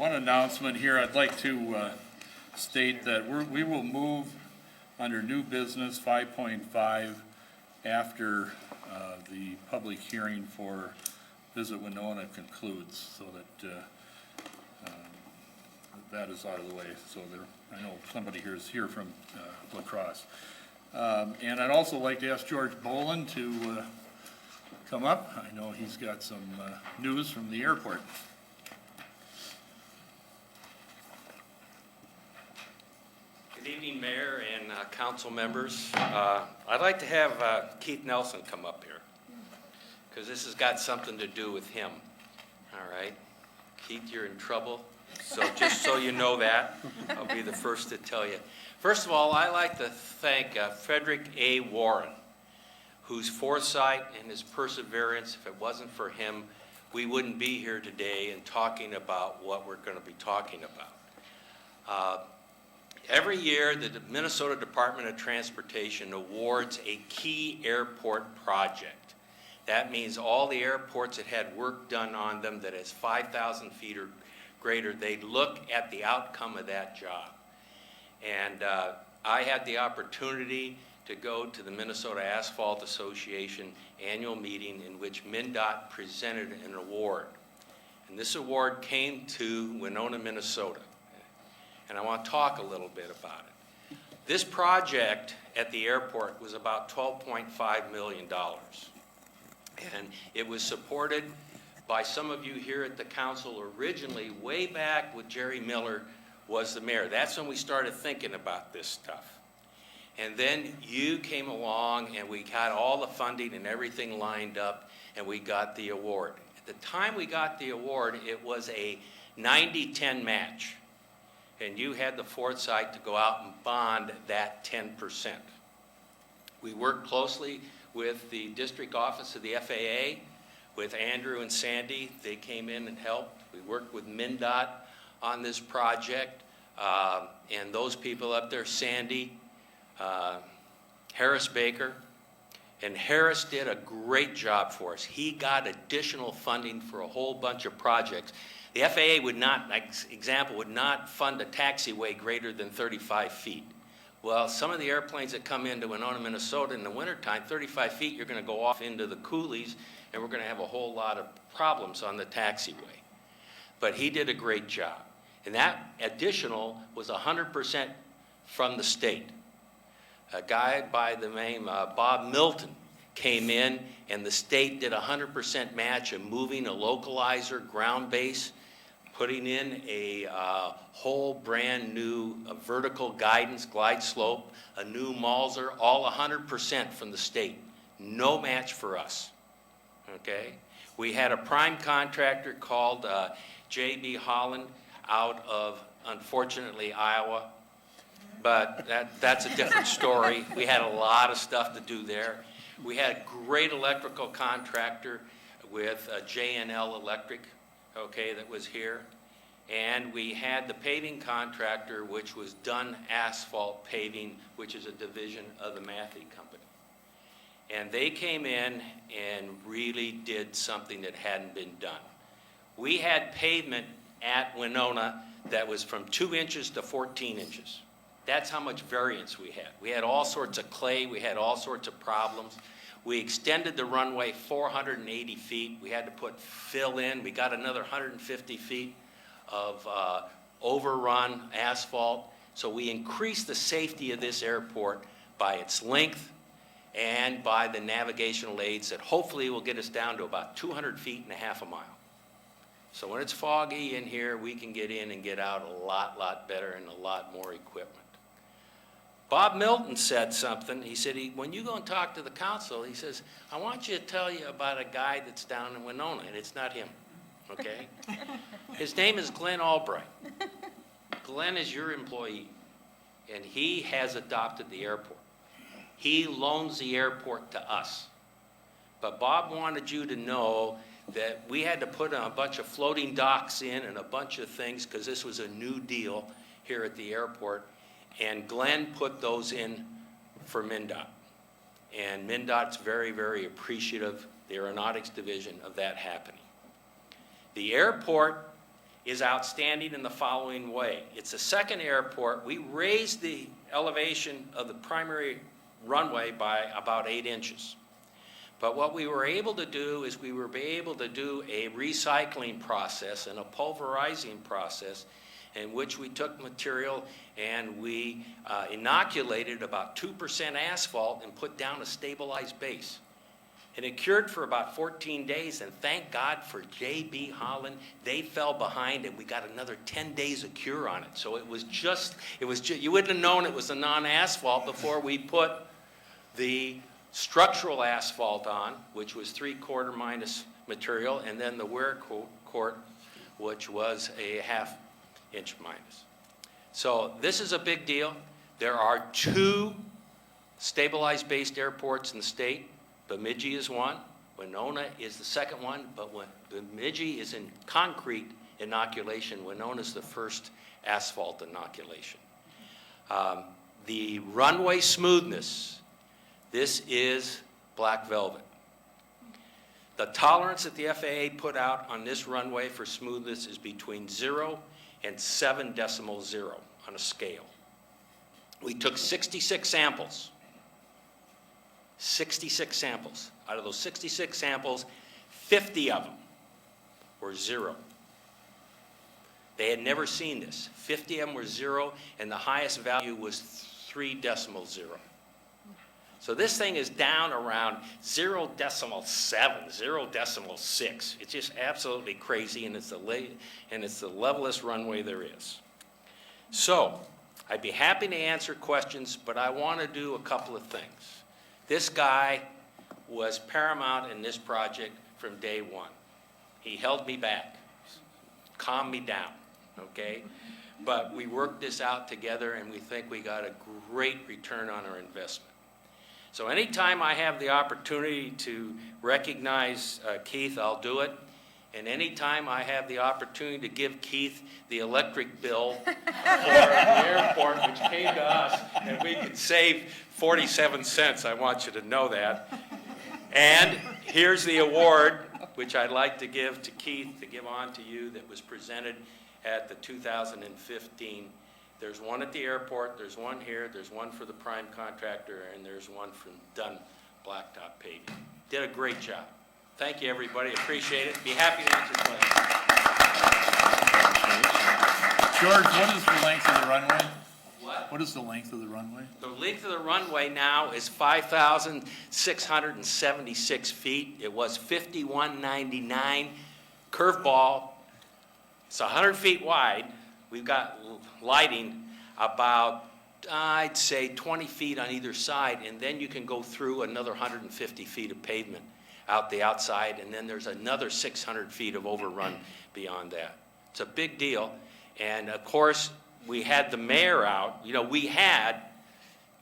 One announcement here, I'd like to state that we will move under new business 5.5 after the public hearing for Visit Winona concludes, so that that is out of the way. So there, I know somebody here is here from La Crosse. And I'd also like to ask George Boland to come up. I know he's got some news from the airport. Good evening, Mayor and council members. I'd like to have Keith Nelson come up here, because this has got something to do with him. All right? Keith, you're in trouble, so just so you know that, I'll be the first to tell you. First of all, I'd like to thank Frederick A. Warren, whose foresight and his perseverance, if it wasn't for him, we wouldn't be here today and talking about what we're going to be talking about. Every year, the Minnesota Department of Transportation awards a key airport project. That means all the airports that had work done on them that is 5,000 feet or greater, they look at the outcome of that job. And I had the opportunity to go to the Minnesota Asphalt Association annual meeting in which MnDOT presented an award. And this award came to Winona, Minnesota. And I want to talk a little bit about it. This project at the airport was about $12.5 million. And it was supported by some of you here at the council originally, way back with Jerry Miller was the mayor. That's when we started thinking about this stuff. And then you came along and we got all the funding and everything lined up and we got the award. At the time we got the award, it was a 90-10 match. And you had the foresight to go out and bond that 10%. We worked closely with the district office of the FAA, with Andrew and Sandy. They came in and helped. We worked with MnDOT on this project. And those people up there, Sandy, Harris Baker, and Harris did a great job for us. He got additional funding for a whole bunch of projects. The FAA would not, example, would not fund a taxiway greater than 35 feet. Well, some of the airplanes that come into Winona, Minnesota in the wintertime, 35 feet, you're going to go off into the coulees, and we're going to have a whole lot of problems on the taxiway. But he did a great job. And that additional was 100% from the state. A guy by the name Bob Milton came in, and the state did 100% match of moving a localizer ground base, putting in a whole brand new vertical guidance glide slope, a new Malzer, all 100% from the state. No match for us, okay? We had a prime contractor called J.B. Holland out of, unfortunately, Iowa, but that's a different story. We had a lot of stuff to do there. We had a great electrical contractor with J&L Electric, okay, that was here. And we had the paving contractor, which was Dunn Asphalt Paving, which is a division of the Matthey Company. And they came in and really did something that hadn't been done. We had pavement at Winona that was from 2 inches to 14 inches. That's how much variance we had. We had all sorts of clay. We had all sorts of problems. We extended the runway 480 feet. We had to put fill in. We got another 150 feet of overrun asphalt. So we increased the safety of this airport by its length and by the navigational aids that hopefully will get us down to about 200 feet and a half a mile. So when it's foggy in here, we can get in and get out a lot better and a lot more equipment. Bob Milton said something. He said, when you go and talk to the council, he says, I want you to tell you about a guy that's down in Winona, and it's not him, okay? His name is Glenn Albright. Glenn is your employee, and he has adopted the airport. He loans the airport to us. But Bob wanted you to know that we had to put a bunch of floating docks in and a bunch of things because this was a new deal here at the airport. And Glenn put those in for MnDOT. And MnDOT's very, very appreciative, the aeronautics division, of that happening. The airport is outstanding in the following way. It's the second airport. We raised the elevation of the primary runway by about 8 inches. But what we were able to do is we were able to do a recycling process and a pulverizing process in which we took material and we inoculated about 2% asphalt and put down a stabilized base. And it cured for about 14 days, and thank God for J.B. Holland. They fell behind, and we got another 10 days of cure on it. So it was just, you wouldn't have known it was a non-asphalt before we put the structural asphalt on, which was 3/4 minus material, and then the wear coat, which was a 1/2 inch minus. So this is a big deal. There are 2 stabilized based airports in the state. Bemidji is one, Winona is the second one, but when Bemidji is in concrete inoculation, Winona is the first asphalt inoculation. The runway smoothness, this is black velvet. The tolerance that the FAA put out on this runway for smoothness is between 0 and 7.0 on a scale. We took 66 samples. 66 samples. Out of those 66 samples, 50 of them were 0. They had never seen this. 50 of them were 0, and the highest value was 3.0. So this thing is down around 0.7, 0.6. It's just absolutely crazy, and it's the levelest runway there is. So I'd be happy to answer questions, but I want to do a couple of things. This guy was paramount in this project from day one. He held me back, calmed me down, okay? But we worked this out together, and we think we got a great return on our investment. So anytime I have the opportunity to recognize Keith, I'll do it. And anytime I have the opportunity to give Keith the electric bill for the airport, which came to us, and we could save 47 cents, I want you to know that. And here's the award, which I'd like to give to Keith, to give on to you, that was presented at the 2015. There's one at the airport, there's one here, there's one for the prime contractor, and there's one from Dunn Blacktop Paving. Did a great job. Thank you, everybody. Appreciate it. Be happy to answer questions. George, what is the length of the runway? What? What is the length of the runway? The length of the runway now is 5,676 feet. It was 5199. Curveball. It's 100 feet wide. We've got lighting about, I'd say, 20 feet on either side, and then you can go through another 150 feet of pavement out the outside, and then there's another 600 feet of overrun beyond that. It's a big deal. And of course, we had the mayor out. You know, we had,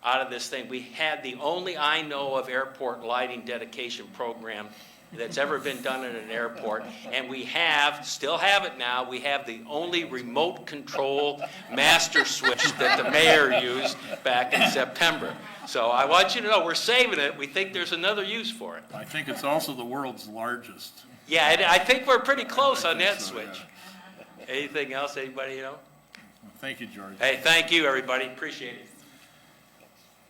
out of this thing, we had the only I know of airport lighting dedication program that's ever been done at an airport. And we have, still have it now, we have the only remote control master switch that the mayor used back in September. So I want you to know, we're saving it. We think there's another use for it. I think it's also the world's largest. Yeah, I think we're pretty close on that so, switch. yeah. Anything else, anybody know? Thank you, George. Hey, thank you, everybody. Appreciate it.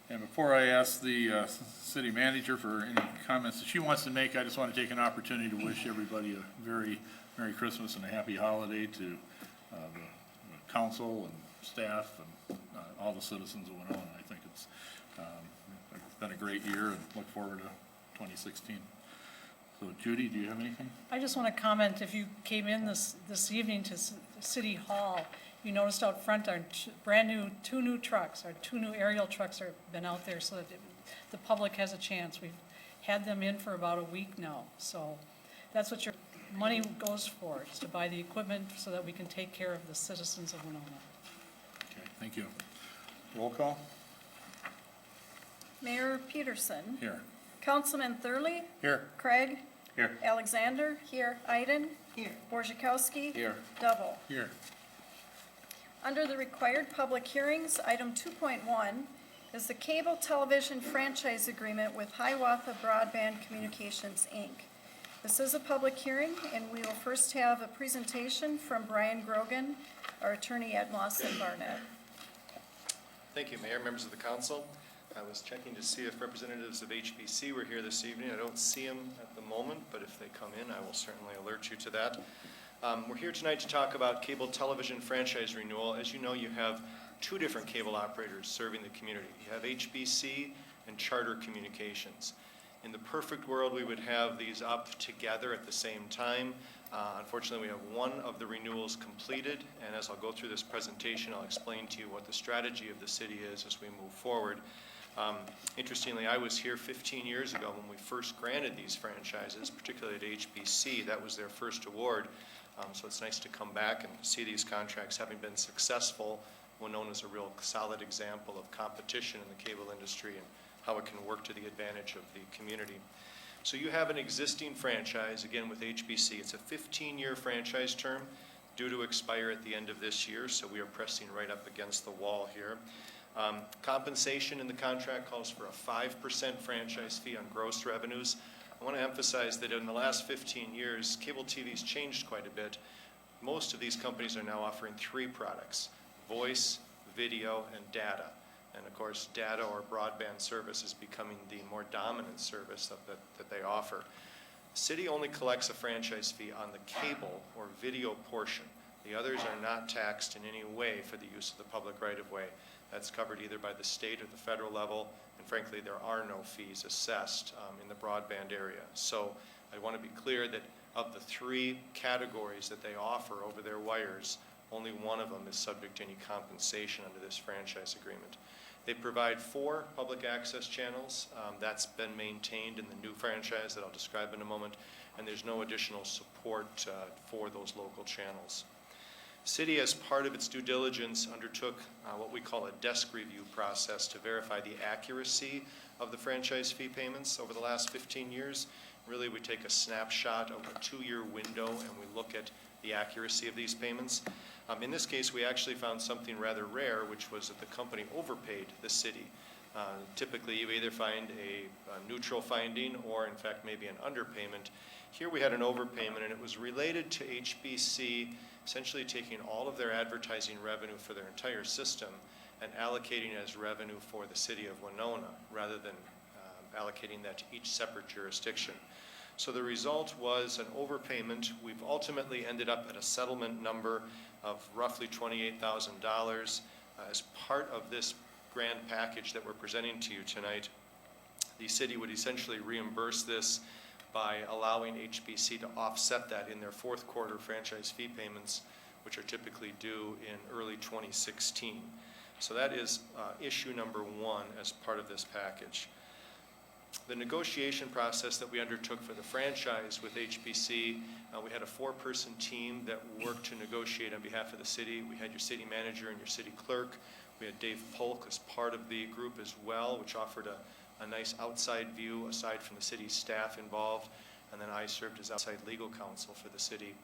And before I ask the city manager for any comments that she wants to make, I just want to take an opportunity to wish everybody a very Merry Christmas and a happy holiday to the council and staff and all the citizens of Winona. I think it's been a great year and look forward to 2016. So Judy, do you have anything? I just want to comment, if you came in this evening to City Hall, you noticed out front our two new trucks, our 2 new aerial trucks have been out there so that the public has a chance. We've had them in for about a week now. So that's what your money goes for, is to buy the equipment so that we can take care of the citizens of Winona. Okay, thank you. Roll call? Mayor Peterson. Here. Councilman Thurley. Here. Craig. Here. Alexander. Here. Iden. Here. Borzakowski. Here. Double. Here. Under the required public hearings, item 2.1 is the cable television franchise agreement with Hiawatha Broadband Communications, Inc. This is a public hearing, and we will first have a presentation from Brian Grogan, our attorney at Moss and Barnett. Thank you, Mayor, members of the council. I was checking to see if representatives of HBC were here this evening. I don't see them at the moment, but if they come in, I will certainly alert you to that. We're here tonight to talk about cable television franchise renewal. As you know, you have two different cable operators serving the community. You have HBC and Charter Communications. In the perfect world, we would have these up together at the same time. Unfortunately, we have one of the renewals completed, and as I'll go through this presentation, I'll explain to you what the strategy of the city is as we move forward. Interestingly, I was here 15 years ago when we first granted these franchises, particularly at HBC. That was their first award, so it's nice to come back and see these contracts having been successful. Winona is a real solid example of competition in the cable industry and how it can work to the advantage of the community. So you have an existing franchise, again with HBC. It's a 15-year franchise term due to expire at the end of this year, so we are pressing right up against the wall here. Compensation in the contract calls for a 5% franchise fee on gross revenues. I want to emphasize that in the last 15 years, cable TV's changed quite a bit. Most of these companies are now offering three products: voice, video, and data. And of course, data or broadband service is becoming the more dominant service that they offer. City only collects a franchise fee on the cable or video portion. The others are not taxed in any way for the use of the public right-of-way. That's covered either by the state or the federal level, and frankly, there are no fees assessed in the broadband area. So I want to be clear that of the three categories that they offer over their wires, only one of them is subject to any compensation under this franchise agreement. They provide 4 public access channels. That's been maintained in the new franchise that I'll describe in a moment, and there's no additional support for those local channels. City, as part of its due diligence, undertook what we call a desk review process to verify the accuracy of the franchise fee payments over the last 15 years. Really, we take a snapshot of a 2-year window and we look at the accuracy of these payments. In this case, we actually found something rather rare, which was that the company overpaid the city. Typically, you either find a neutral finding or, in fact, maybe an underpayment. Here we had an overpayment, and it was related to HBC essentially taking all of their advertising revenue for their entire system and allocating it as revenue for the city of Winona, rather than allocating that to each separate jurisdiction. So the result was an overpayment. We've ultimately ended up at a settlement number of roughly $28,000. As part of this grand package that we're presenting to you tonight, the city would essentially reimburse this by allowing HBC to offset that in their fourth quarter franchise fee payments, which are typically due in early 2016. So that is issue number 1 as part of this package. The negotiation process that we undertook for the franchise with HBC, we had a 4-person team that worked to negotiate on behalf of the city. We had your city manager and your city clerk. We had Dave Polk as part of the group as well, which offered a nice outside view aside from the city's staff involved. And then I served as outside legal counsel for the city.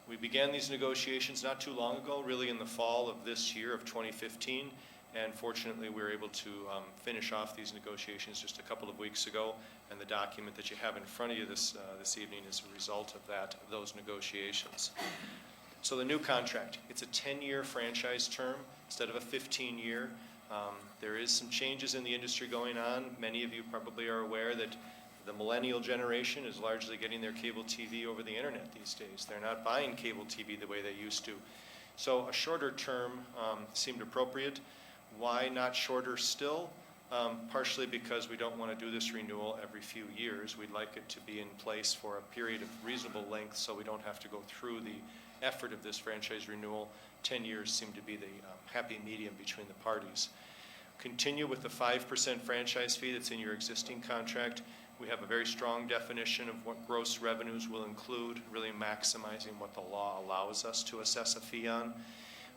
We began these negotiations not too long ago, really in the fall of this year of 2015. And fortunately, we were able to finish off these negotiations just a couple of weeks ago, and the document that you have in front of you this evening is a result of those negotiations. So the new contract, it's a 10-year franchise term instead of a 15-year. There is some changes in the industry going on. Many of you probably are aware that the millennial generation is largely getting their cable TV over the internet these days. They're not buying cable TV the way they used to. So a shorter term seemed appropriate. Why not shorter still? Partially because we don't want to do this renewal every few years. We'd like it to be in place for a period of reasonable length so we don't have to go through the effort of this franchise renewal. 10 years seemed to be the happy medium between the parties. Continue with the 5% franchise fee that's in your existing contract. We have a very strong definition of what gross revenues will include, really maximizing what the law allows us to assess a fee on.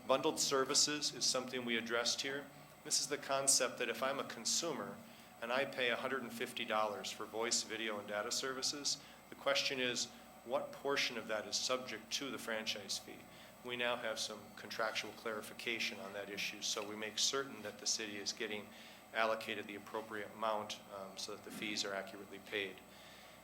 Bundled services is something we addressed here. This is the concept that if I'm a consumer and I pay $150 for voice, video, and data services, the question is, what portion of that is subject to the franchise fee? We now have some contractual clarification on that issue, so we make certain that the city is getting allocated the appropriate amount so that the fees are accurately paid.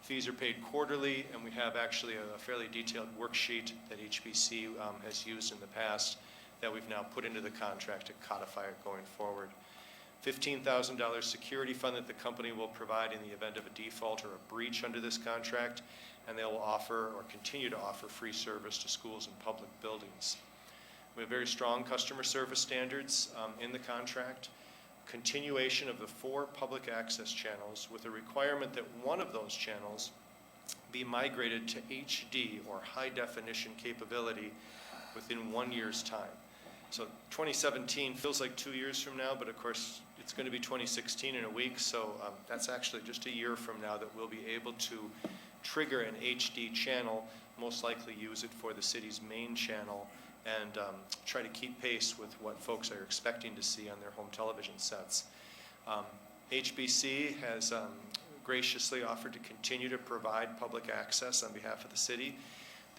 Fees are paid quarterly, and we have actually a fairly detailed worksheet that HBC has used in the past that we've now put into the contract to codify it going forward. $15,000 security fund that the company will provide in the event of a default or a breach under this contract, and they'll offer or continue to offer free service to schools and public buildings. We have very strong customer service standards in the contract. Continuation of the 4 public access channels with a requirement that one of those channels be migrated to HD or high definition capability within 1 year's time. So 2017 feels like 2 years from now, but of course it's going to be 2016 in a week, so that's actually just a year from now that we'll be able to trigger an HD channel, most likely use it for the city's main channel, and try to keep pace with what folks are expecting to see on their home television sets. HBC has graciously offered to continue to provide public access on behalf of the city.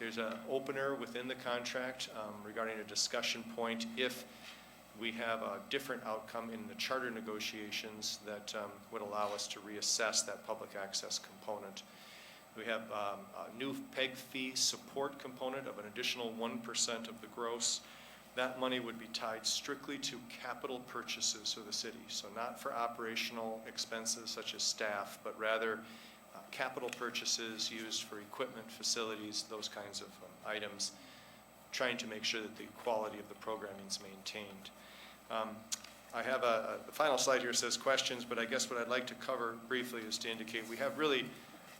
There's an opener within the contract regarding a discussion point if we have a different outcome in the charter negotiations that would allow us to reassess that public access component. We have a new PEG fee support component of an additional 1% of the gross. That money would be tied strictly to capital purchases of the city. So not for operational expenses such as staff, but rather capital purchases used for equipment, facilities, those kinds of items, trying to make sure that the quality of the programming is maintained. I have the final slide here says questions, but I guess what I'd like to cover briefly is to indicate we have really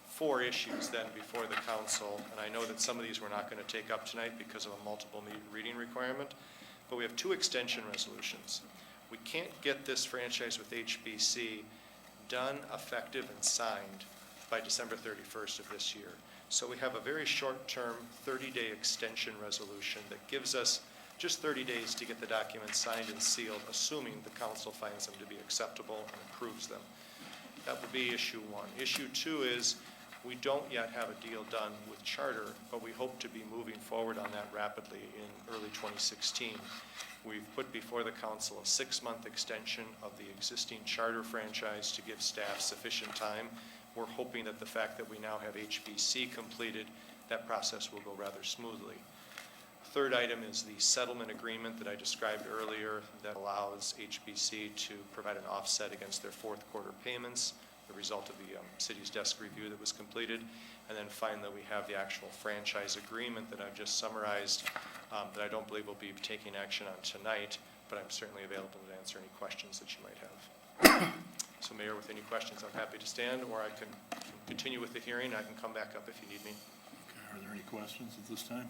4 issues then before the council, and I know that some of these we're not going to take up tonight because of a multiple reading requirement, but we have 2 extension resolutions. We can't get this franchise with HBC done, effective, and signed by December 31st of this year. So we have a very short-term 30-day extension resolution that gives us just 30 days to get the documents signed and sealed, assuming the council finds them to be acceptable and approves them. That would be issue 1. Issue 2 is we don't yet have a deal done with charter, but we hope to be moving forward on that rapidly in early 2016. We've put before the council a 6-month extension of the existing charter franchise to give staff sufficient time. We're hoping that the fact that we now have HBC completed, that process will go rather smoothly. Third item is the settlement agreement that I described earlier that allows HBC to provide an offset against their 4th quarter payments, the result of the city's desk review that was completed. And then finally, we have the actual franchise agreement that I've just summarized that I don't believe we'll be taking action on tonight, but I'm certainly available to answer any questions that you might have. So Mayor, with any questions, I'm happy to stand, or I can continue with the hearing. I can come back up if you need me. Okay, are there any questions at this time?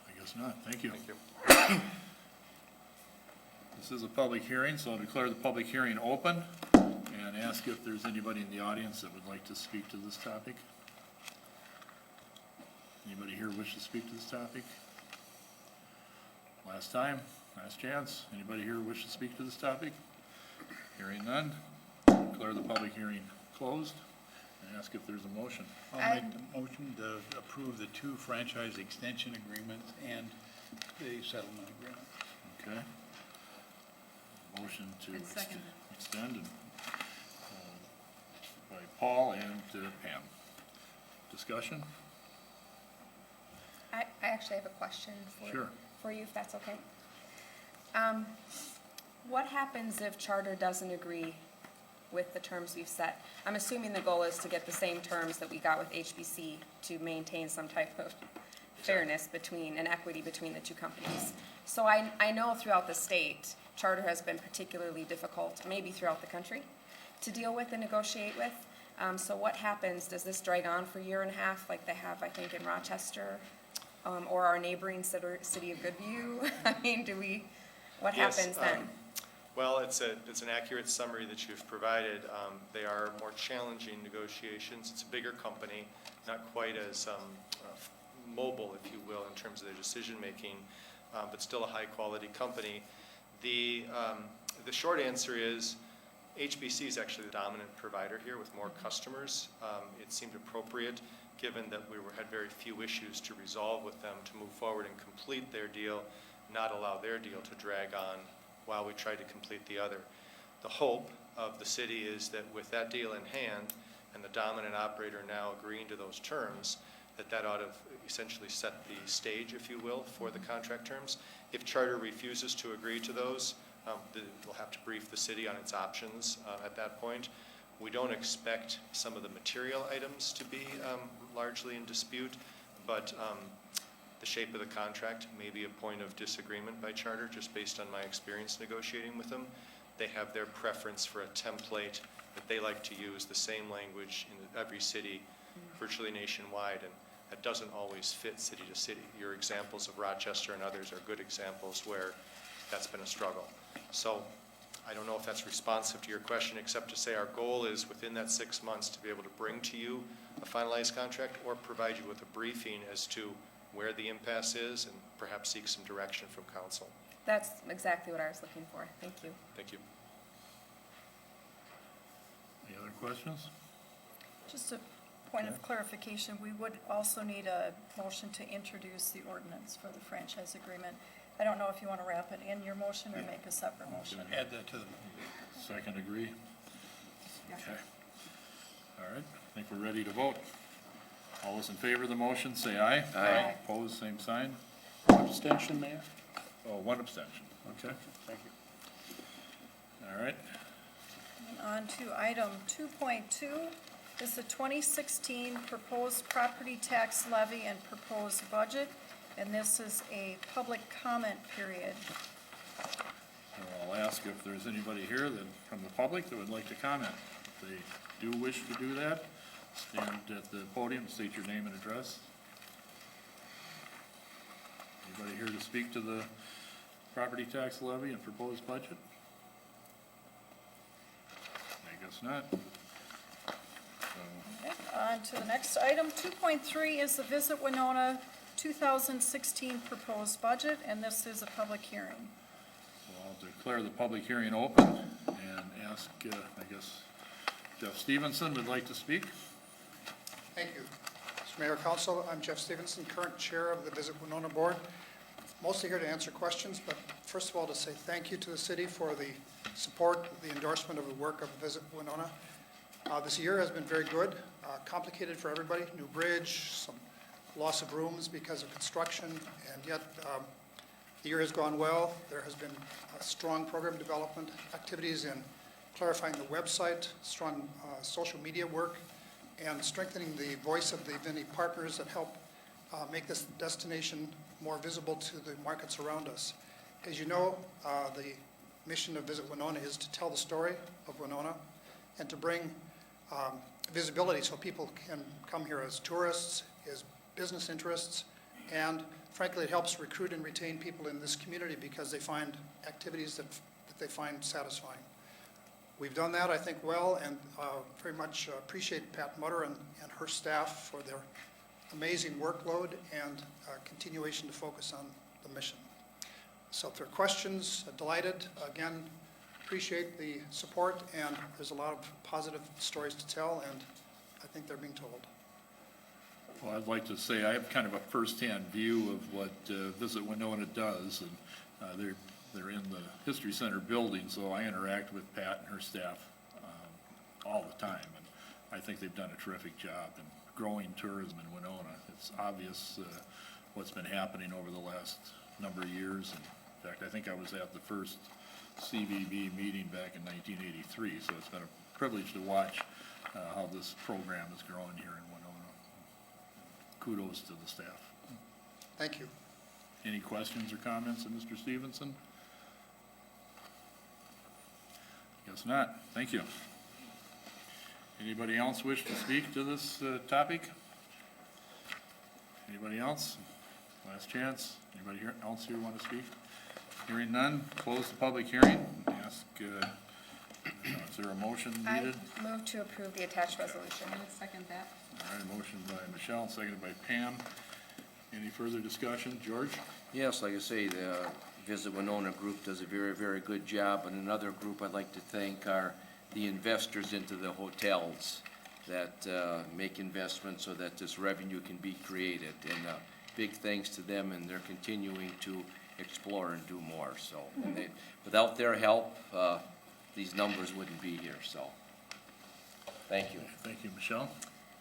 I guess not. Thank you. Thank you. This is a public hearing, so I'll declare the public hearing open and ask if there's anybody in the audience that would like to speak to this topic. Anybody here wish to speak to this topic? Last time, last chance. Anybody here wish to speak to this topic? Hearing none, declare the public hearing closed and ask if there's a motion. I'll make the motion to approve the 2 franchise extension agreements and the settlement agreement. Okay. Motion to And second. extend and, by Paul and Pam. Discussion? I actually have a question Sure. for you, if that's okay. What happens if charter doesn't agree with the terms we've set? I'm assuming the goal is to get the same terms that we got with HBC to maintain some type of fairness between, and equity between the 2 companies. So I know throughout the state, charter has been particularly difficult, maybe throughout the country, to deal with and negotiate with. So what happens? Does this drag on for a year and a half like they have, I think, in Rochester, or our neighboring city of Goodview? I mean, what Yes, happens then? Well, it's an accurate summary that you've provided. They are more challenging negotiations. It's a bigger company, not quite as mobile, if you will, in terms of their decision-making, but still a high-quality company. The short answer is HBC is actually the dominant provider here with more customers. It seemed appropriate, given that we had very few issues to resolve with them, to move forward and complete their deal, not allow their deal to drag on while we try to complete the other. The hope of the city is that with that deal in hand, and the dominant operator now agreeing to those terms, that ought to essentially set the stage, if you will, for the contract terms. If Charter refuses to agree to those, we'll have to brief the city on its options at that point. We don't expect some of the material items to be largely in dispute, but the shape of the contract may be a point of disagreement by Charter, just based on my experience negotiating with them. They have their preference for a template that they like to use, the same language in every city, virtually nationwide, and that doesn't always fit city to city. Your examples of Rochester and others are good examples where that's been a struggle. So I don't know if that's responsive to your question, except to say our goal is within that 6 months to be able to bring to you a finalized contract or provide you with a briefing as to where the impasse is and perhaps seek some direction from council. That's exactly what I was looking for. Thank you. Thank you. Any other questions? Just a point of clarification, we would also need a motion to introduce the ordinance for the franchise agreement. I don't know if you want to wrap it in your motion or make a separate motion. Add that to the, Second agree? Okay. All right, I think we're ready to vote. All those in favor of the motion, say aye. Aye. Opposed, same sign. abstention, Mayor? Oh, one abstention, okay. Thank you. All right, And on to item 2.2 is the 2016 proposed property tax levy and proposed budget, and this is a public comment period. Well, I'll ask if there's anybody here that, from the public that would like to comment. If they do wish to do that, stand at the podium, state your name and address. Anybody here to speak to the property tax levy and proposed budget? I guess not. So, Okay, on to the next item. 2.3 is the Visit Winona 2016 proposed budget, and this is a public hearing. I'll declare the public hearing open and ask, I guess, Jeff Stevenson would like to speak. Thank you. Mr. Mayor, Council, I'm Jeff Stevenson, current chair of the Visit Winona Board. Mostly here to answer questions, but first of all to say thank you to the city for the support, the endorsement of the work of Visit Winona. This year has been very good, complicated for everybody, new bridge, some loss of rooms because of construction, and yet the year has gone well. There has been a strong program development, activities in clarifying the website, strong social media work, and strengthening the voice of the Vinny partners that help make this destination more visible to the markets around us. As you know, the mission of Visit Winona is to tell the story of Winona and to bring visibility so people can come here as tourists, as business interests, and frankly, it helps recruit and retain people in this community because they find activities that they find satisfying. We've done that, I think, well, and very much appreciate Pat Mutter and her staff for their amazing workload and continuation to focus on the mission. So if there are questions, delighted. Again, appreciate the support, and there's a lot of positive stories to tell, and I think they're being told. Well, I'd like to say I have kind of a firsthand view of what Visit Winona does, and they're in the History Center building, so I interact with Pat and her staff all the time, and I think they've done a terrific job in growing tourism in Winona. It's obvious what's been happening over the last number of years. In fact, I think I was at the first CVB meeting back in 1983, so it's been a privilege to watch how this program is growing here in Winona. Kudos to the staff. Thank you. Any questions or comments of Mr. Stevenson? Guess not. Thank you. Anybody else wish to speak to this topic? Anybody else? Last chance. Anybody else here want to speak? Hearing none, close the public hearing. Ask, is there a motion needed? I move to approve the attached resolution. I would second that. All right, motion by Michelle, seconded by Pam. Any further discussion? George? Yes, like I say, the Visit Winona group does a very, very good job, and another group I'd like to thank are the investors into the hotels that make investments so that this revenue can be created. And big thanks to them, and they're continuing to explore and do more. So, and without their help, these numbers wouldn't be here. So, Thank you. Thank you, Michelle.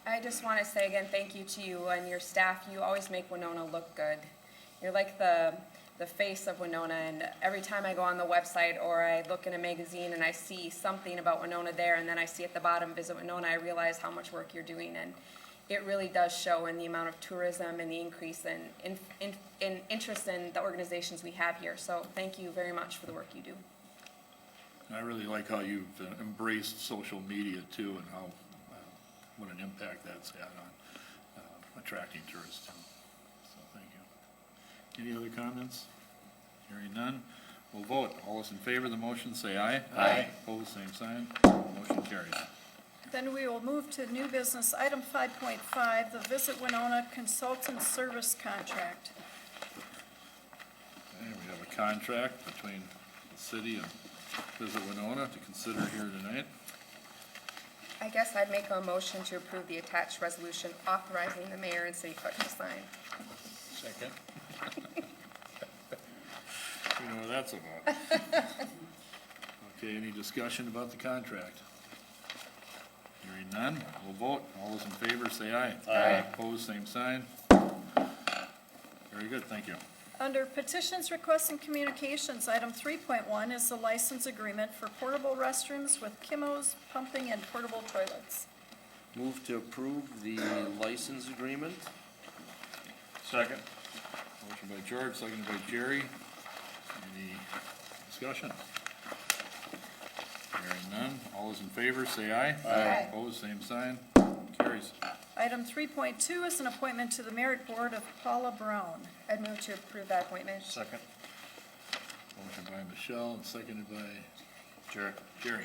I just want to say again, thank you to you and your staff. You always make Winona look good. You're like the face of Winona, and every time I go on the website or I look in a magazine and I see something about Winona there, and then I see at the bottom, visit Winona, I realize how much work you're doing, and it really does show in the amount of tourism and the increase in interest in the organizations we have here. So thank you very much for the work you do. I really like how you've embraced social media too, and how, what an impact that's had on attracting tourists too. So thank you. Any other comments? Hearing none, we'll vote. All those in favor of the motion, say aye. Aye. Opposed, same sign. Motion carries. Then we will move to new business, item 5.5, the Visit Winona Consultant Service Contract. Okay, we have a contract between the city and Visit Winona to consider here tonight. I guess I'd make a motion to approve the attached resolution authorizing the mayor and city clerk to sign. Second. You know what that's about. Okay, any discussion about the contract? Hearing none, we'll vote. All those in favor, say aye. Aye. Opposed, same sign. Very good, thank you. Under petitions, requests, and communications, item 3.1 is the license agreement for portable restrooms with Kimmo's pumping and portable toilets. Move to approve the license agreement. Second. Motion by George, seconded by Jerry. Any discussion? Hearing none, all those in favor, say aye. Aye. Opposed, same sign. Carries. Item 3.2 is an appointment to the Merit Board of Paula Brown. I'd move to approve that appointment. Second. Motion by Michelle and seconded by Jerry.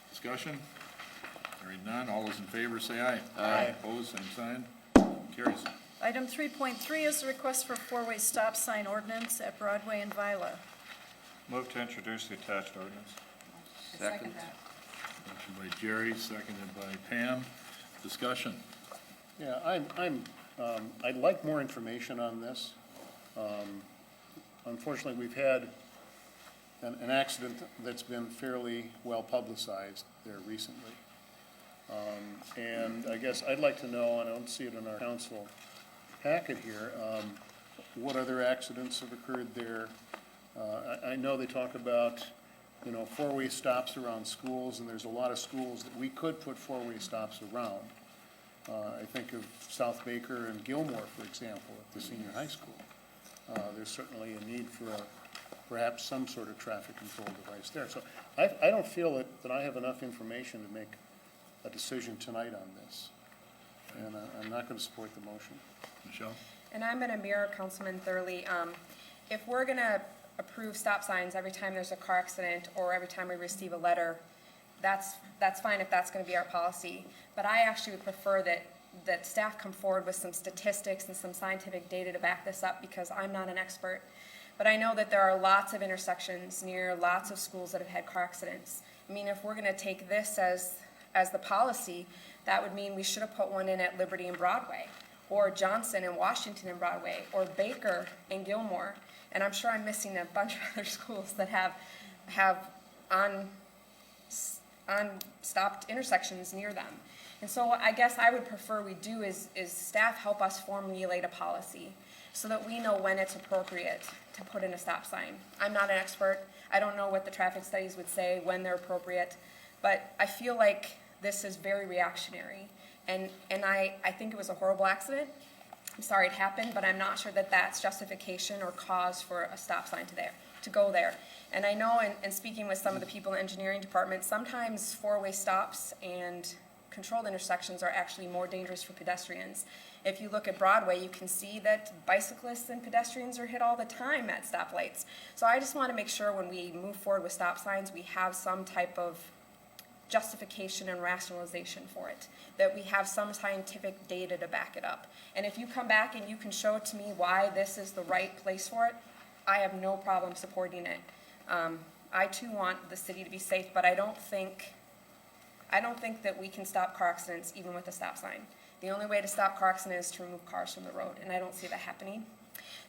Discussion? Hearing none, all those in favor say aye. Aye. Opposed, same sign. Carries. Item 3.3 is a request for four-way stop sign ordinance at Broadway and Vila. Move to introduce the attached ordinance. Second. Motion by Jerry, seconded by Pam. Discussion? Yeah, I'd like more information on this. Unfortunately, we've had an accident that's been fairly well publicized there recently. And I guess I'd like to know, and I don't see it in our council packet here, what other accidents have occurred there. I know they talk about, four-way stops around schools, and there's a lot of schools that we could put four-way stops around. I think of South Baker and Gilmore, for example, at the senior high school. There's certainly a need for perhaps some sort of traffic control device there. So I don't feel that I have enough information to make a decision tonight on this. And I'm not going to support the motion. Michelle? And I'm going to mirror Councilman Thurley. If we're going to approve stop signs every time there's a car accident or every time we receive a letter, that's fine if that's going to be our policy. But I actually would prefer that staff come forward with some statistics and some scientific data to back this up, because I'm not an expert. But I know that there are lots of intersections near lots of schools that have had car accidents. I mean, if we're going to take this as the policy, that would mean we should have put one in at Liberty and Broadway, or Johnson and Washington and Broadway, or Baker and Gilmore. And I'm sure I'm missing a bunch of other schools that have stopped intersections near them. And so I guess I would prefer we do is staff help us formulate a policy so that we know when it's appropriate to put in a stop sign. I'm not an expert. I don't know what the traffic studies would say when they're appropriate, but I feel like this is very reactionary. And I think it was a horrible accident. I'm sorry it happened, but I'm not sure that that's justification or cause for a stop sign to go there. And I know in speaking with some of the people in the engineering department, sometimes four-way stops and controlled intersections are actually more dangerous for pedestrians. If you look at Broadway, you can see that bicyclists and pedestrians are hit all the time at stoplights. So I just want to make sure when we move forward with stop signs, we have some type of justification and rationalization for it, that we have some scientific data to back it up. And if you come back and you can show to me why this is the right place for it, I have no problem supporting it. I too want the city to be safe, but I don't think that we can stop car accidents even with a stop sign. The only way to stop car accidents is to remove cars from the road, and I don't see that happening.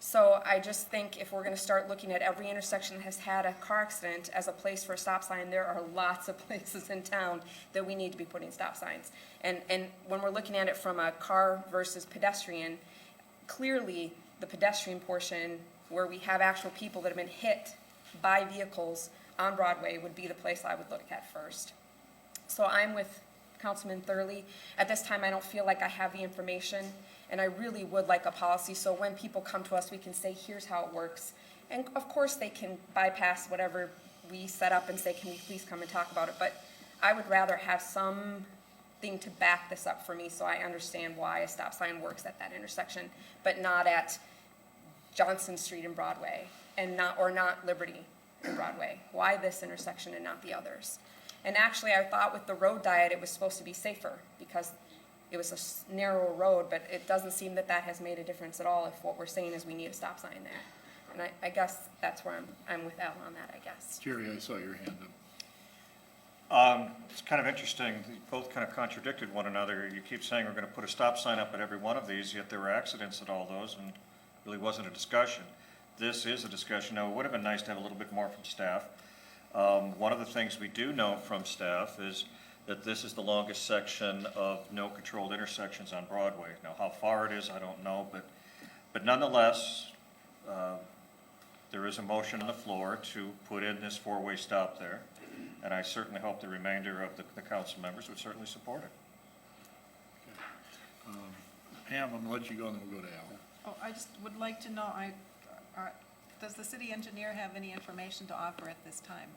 So I just think if we're gonna start looking at every intersection that has had a car accident as a place for a stop sign, there are lots of places in town that we need to be putting stop signs. And when we're looking at it from a car versus pedestrian, clearly the pedestrian portion where we have actual people that have been hit by vehicles on Broadway would be the place I would look at first. So I'm with Councilman Thurley. At this time, I don't feel like I have the information, and I really would like a policy, so when people come to us, we can say, here's how it works. And of course, they can bypass whatever we set up and say, can we please come and talk about it? But I would rather have something to back this up for me, so I understand why a stop sign works at that intersection, but not at Johnson Street and Broadway, and not Liberty and Broadway. Why this intersection and not the others? And actually, I thought with the road diet, it was supposed to be safer because it was a narrow road, but it doesn't seem that that has made a difference at all if what we're saying is we need a stop sign there. And I guess that's where I'm with Al on that, I guess. Jerry, I saw your hand up. It's kind of interesting, you both kind of contradicted one another. You keep saying we're gonna put a stop sign up at every one of these, yet there were accidents at all those, and really wasn't a discussion. This is a discussion. Now, it would have been nice to have a little bit more from staff. One of the things we do know from staff is that this is the longest section of no controlled intersections on Broadway. Now, how far it is, I don't know, but nonetheless, there is a motion on the floor to put in this four-way stop there, and I certainly hope the remainder of the council members would certainly support it. Pam, I'm gonna let you go, and then we'll go to Al. Oh, I just would like to know, does the city engineer have any information to offer at this time?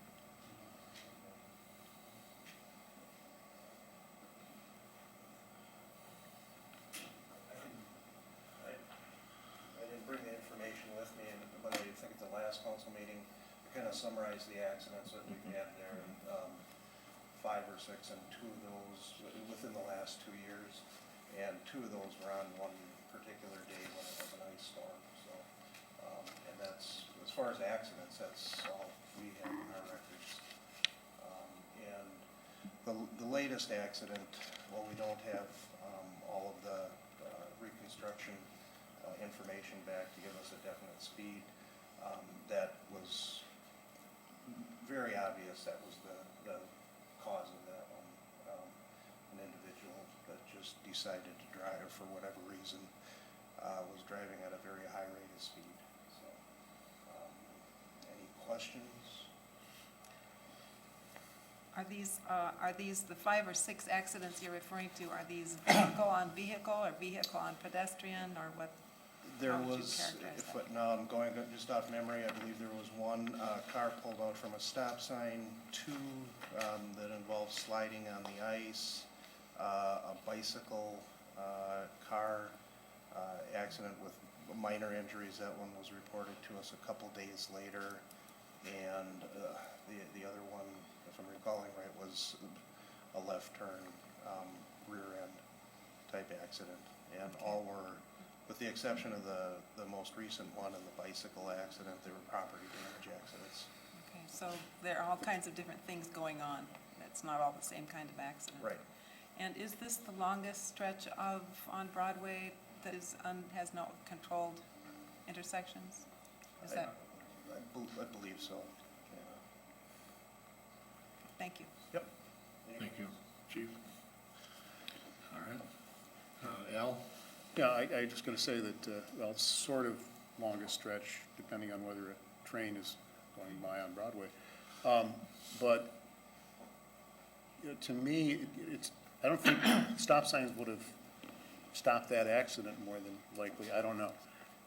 I didn't bring the information with me, but I think at the last council meeting, I kind of summarized the accidents that we've had there, and 5 or 6, and 2 of those within the last 2 years, and 2 of those were on one particular day when it was an ice storm. So, and that's, as far as accidents, that's all we have in our records. And the latest accident, well, we don't have all of the reconstruction information back to give us a definite speed. That was very obvious. That was the cause of that one. An individual that just decided to drive for whatever reason, was driving at a very high rate of speed. So, any questions? Are these the 5 or 6 accidents you're referring to? Are these vehicle on vehicle or vehicle on pedestrian, or what? There How would you was, characterize if, that? now I'm going just off memory, I believe there was one car pulled out from a stop sign, 2 that involved sliding on the ice, a bicycle car accident with minor injuries. That one was reported to us a couple days later. And the other one, if I'm recalling right, was a left turn, rear end type accident. And all were, with the exception of the most recent one and the bicycle accident, they were property damage accidents. Okay, so there are all kinds of different things going on. It's not all the same kind of accident. Right. And is this the longest stretch on Broadway that has no controlled intersections? Is that, I believe so. Yeah. thank you. Yep. Thank you, Chief. All right. Al? Yeah, I just gonna say that, well, it's sort of longest stretch, depending on whether a train is going by on Broadway. But, you know, to me, it's, I don't think stop signs would have stopped that accident more than likely, I don't know.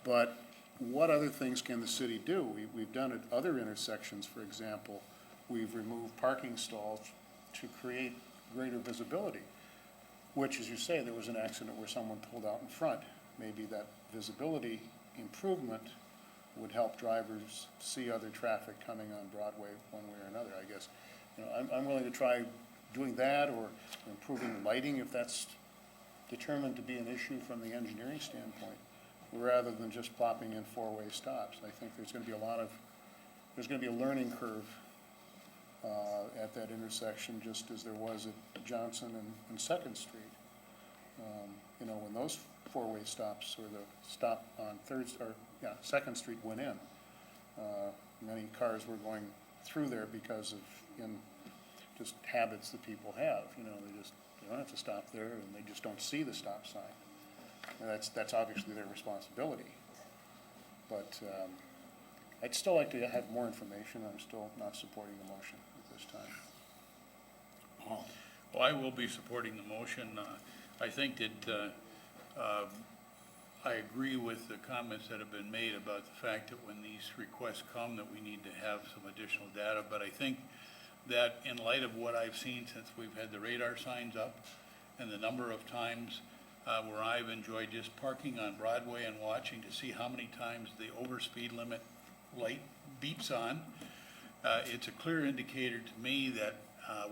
But what other things can the city do? We've done at other intersections, for example, we've removed parking stalls to create greater visibility, which, as you say, there was an accident where someone pulled out in front. Maybe that visibility improvement would help drivers see other traffic coming on Broadway one way or another, I guess. You know, I'm willing to try doing that, or improving lighting if that's determined to be an issue from the engineering standpoint, rather than just plopping in four-way stops. I think there's gonna be there's gonna be a learning curve at that intersection, just as there was at Johnson and Second Street. You know, when those four-way stops, or the stop on Second Street went in. Many cars were going through there because of, just habits that people have, they don't have to stop there, and they just don't see the stop sign. And that's obviously their responsibility. But, I'd still like to have more information. I'm still not supporting the motion at this time. Paul? Well, I will be supporting the motion. I think that, I agree with the comments that have been made about the fact that when these requests come, that we need to have some additional data. But I think that in light of what I've seen since we've had the radar signs up and the number of times where I've enjoyed just parking on Broadway and watching to see how many times the overspeed limit light beeps on, it's a clear indicator to me that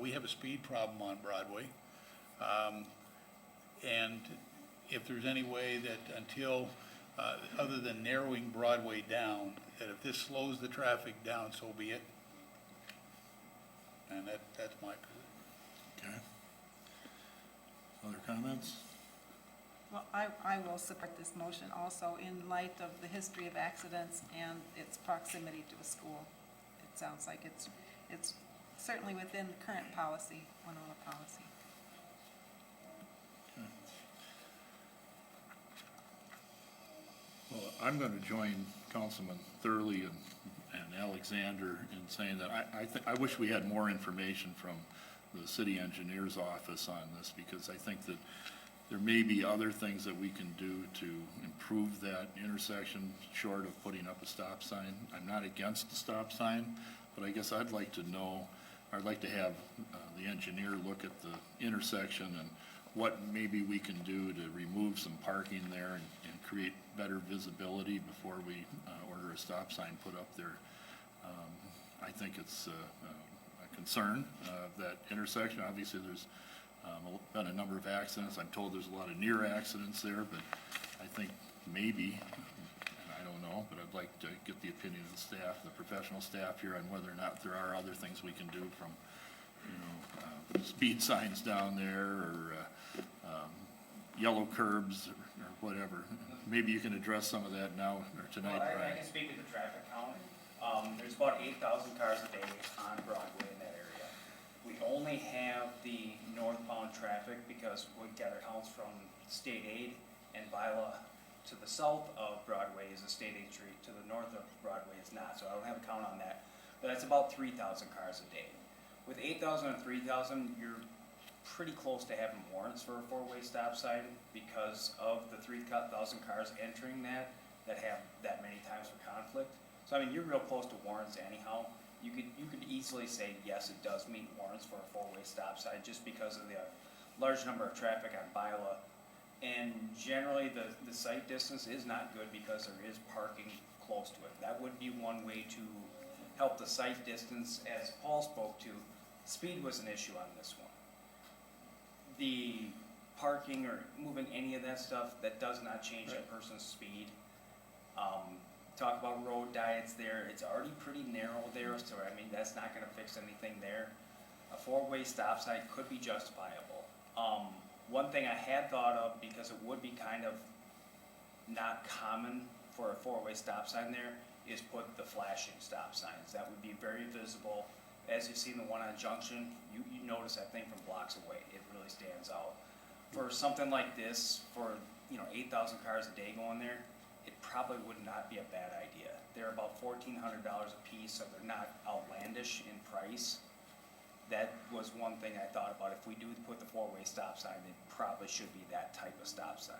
we have a speed problem on Broadway. And if there's any way that until, other than narrowing Broadway down, that if this slows the traffic down, so be it. And that's my position. Okay. Other comments? Well, I will support this motion also in light of the history of accidents and its proximity to a school. It sounds like it's certainly within current policy, Winona policy. Well, I'm going to join Councilman Thurley and Alexander in saying that I wish we had more information from the city engineer's office on this, because I think that there may be other things that we can do to improve that intersection short of putting up a stop sign. I'm not against the stop sign, but I guess I'd like to know, I'd like to have the engineer look at the intersection and what maybe we can do to remove some parking there and create better visibility before we order a stop sign put up there. I think it's a concern, that intersection. Obviously, there's been a number of accidents. I'm told there's a lot of near accidents there, but I think maybe, and I don't know, but I'd like to get the opinion of the staff, the professional staff here, on whether or not there are other things we can do, from, speed signs down there, or yellow curbs, or whatever. Maybe you can address some of that now or tonight, Well, I Brian. can speak to the traffic count. There's about 8,000 cars a day on Broadway in that area. We only have the northbound traffic because we get our counts from state aid, and Vila to the south of Broadway is a state aid street, to the north of Broadway it's not, so I don't have a count on that. But that's about 3,000 cars a day. With 8,000 and 3,000, you're pretty close to having warrants for a four-way stop sign because of the 3,000 cars entering that have that many times for conflict. So I mean, you're real close to warrants anyhow. You could easily say, yes, it does meet warrants for a four-way stop sign just because of the large number of traffic on Bila. And generally, the sight distance is not good because there is parking close to it. That would be one way to help the sight distance. As Paul spoke to, speed was an issue on this one. The parking or moving any of that stuff, that does not change a person's speed. Talk about road diets there, it's already pretty narrow there, so I mean, that's not gonna fix anything there. A four-way stop sign could be justifiable. One thing I had thought of, because it would be kind of not common for a four-way stop sign there, is put the flashing stop signs. That would be very visible. As you've seen the one on Junction, you notice that thing from blocks away. It really stands out. For something like this, for 8,000 cars a day going there, it probably would not be a bad idea. They're about $1,400 a piece, so they're not outlandish in price. That was one thing I thought about. If we do put the four-way stop sign, it probably should be that type of stop sign.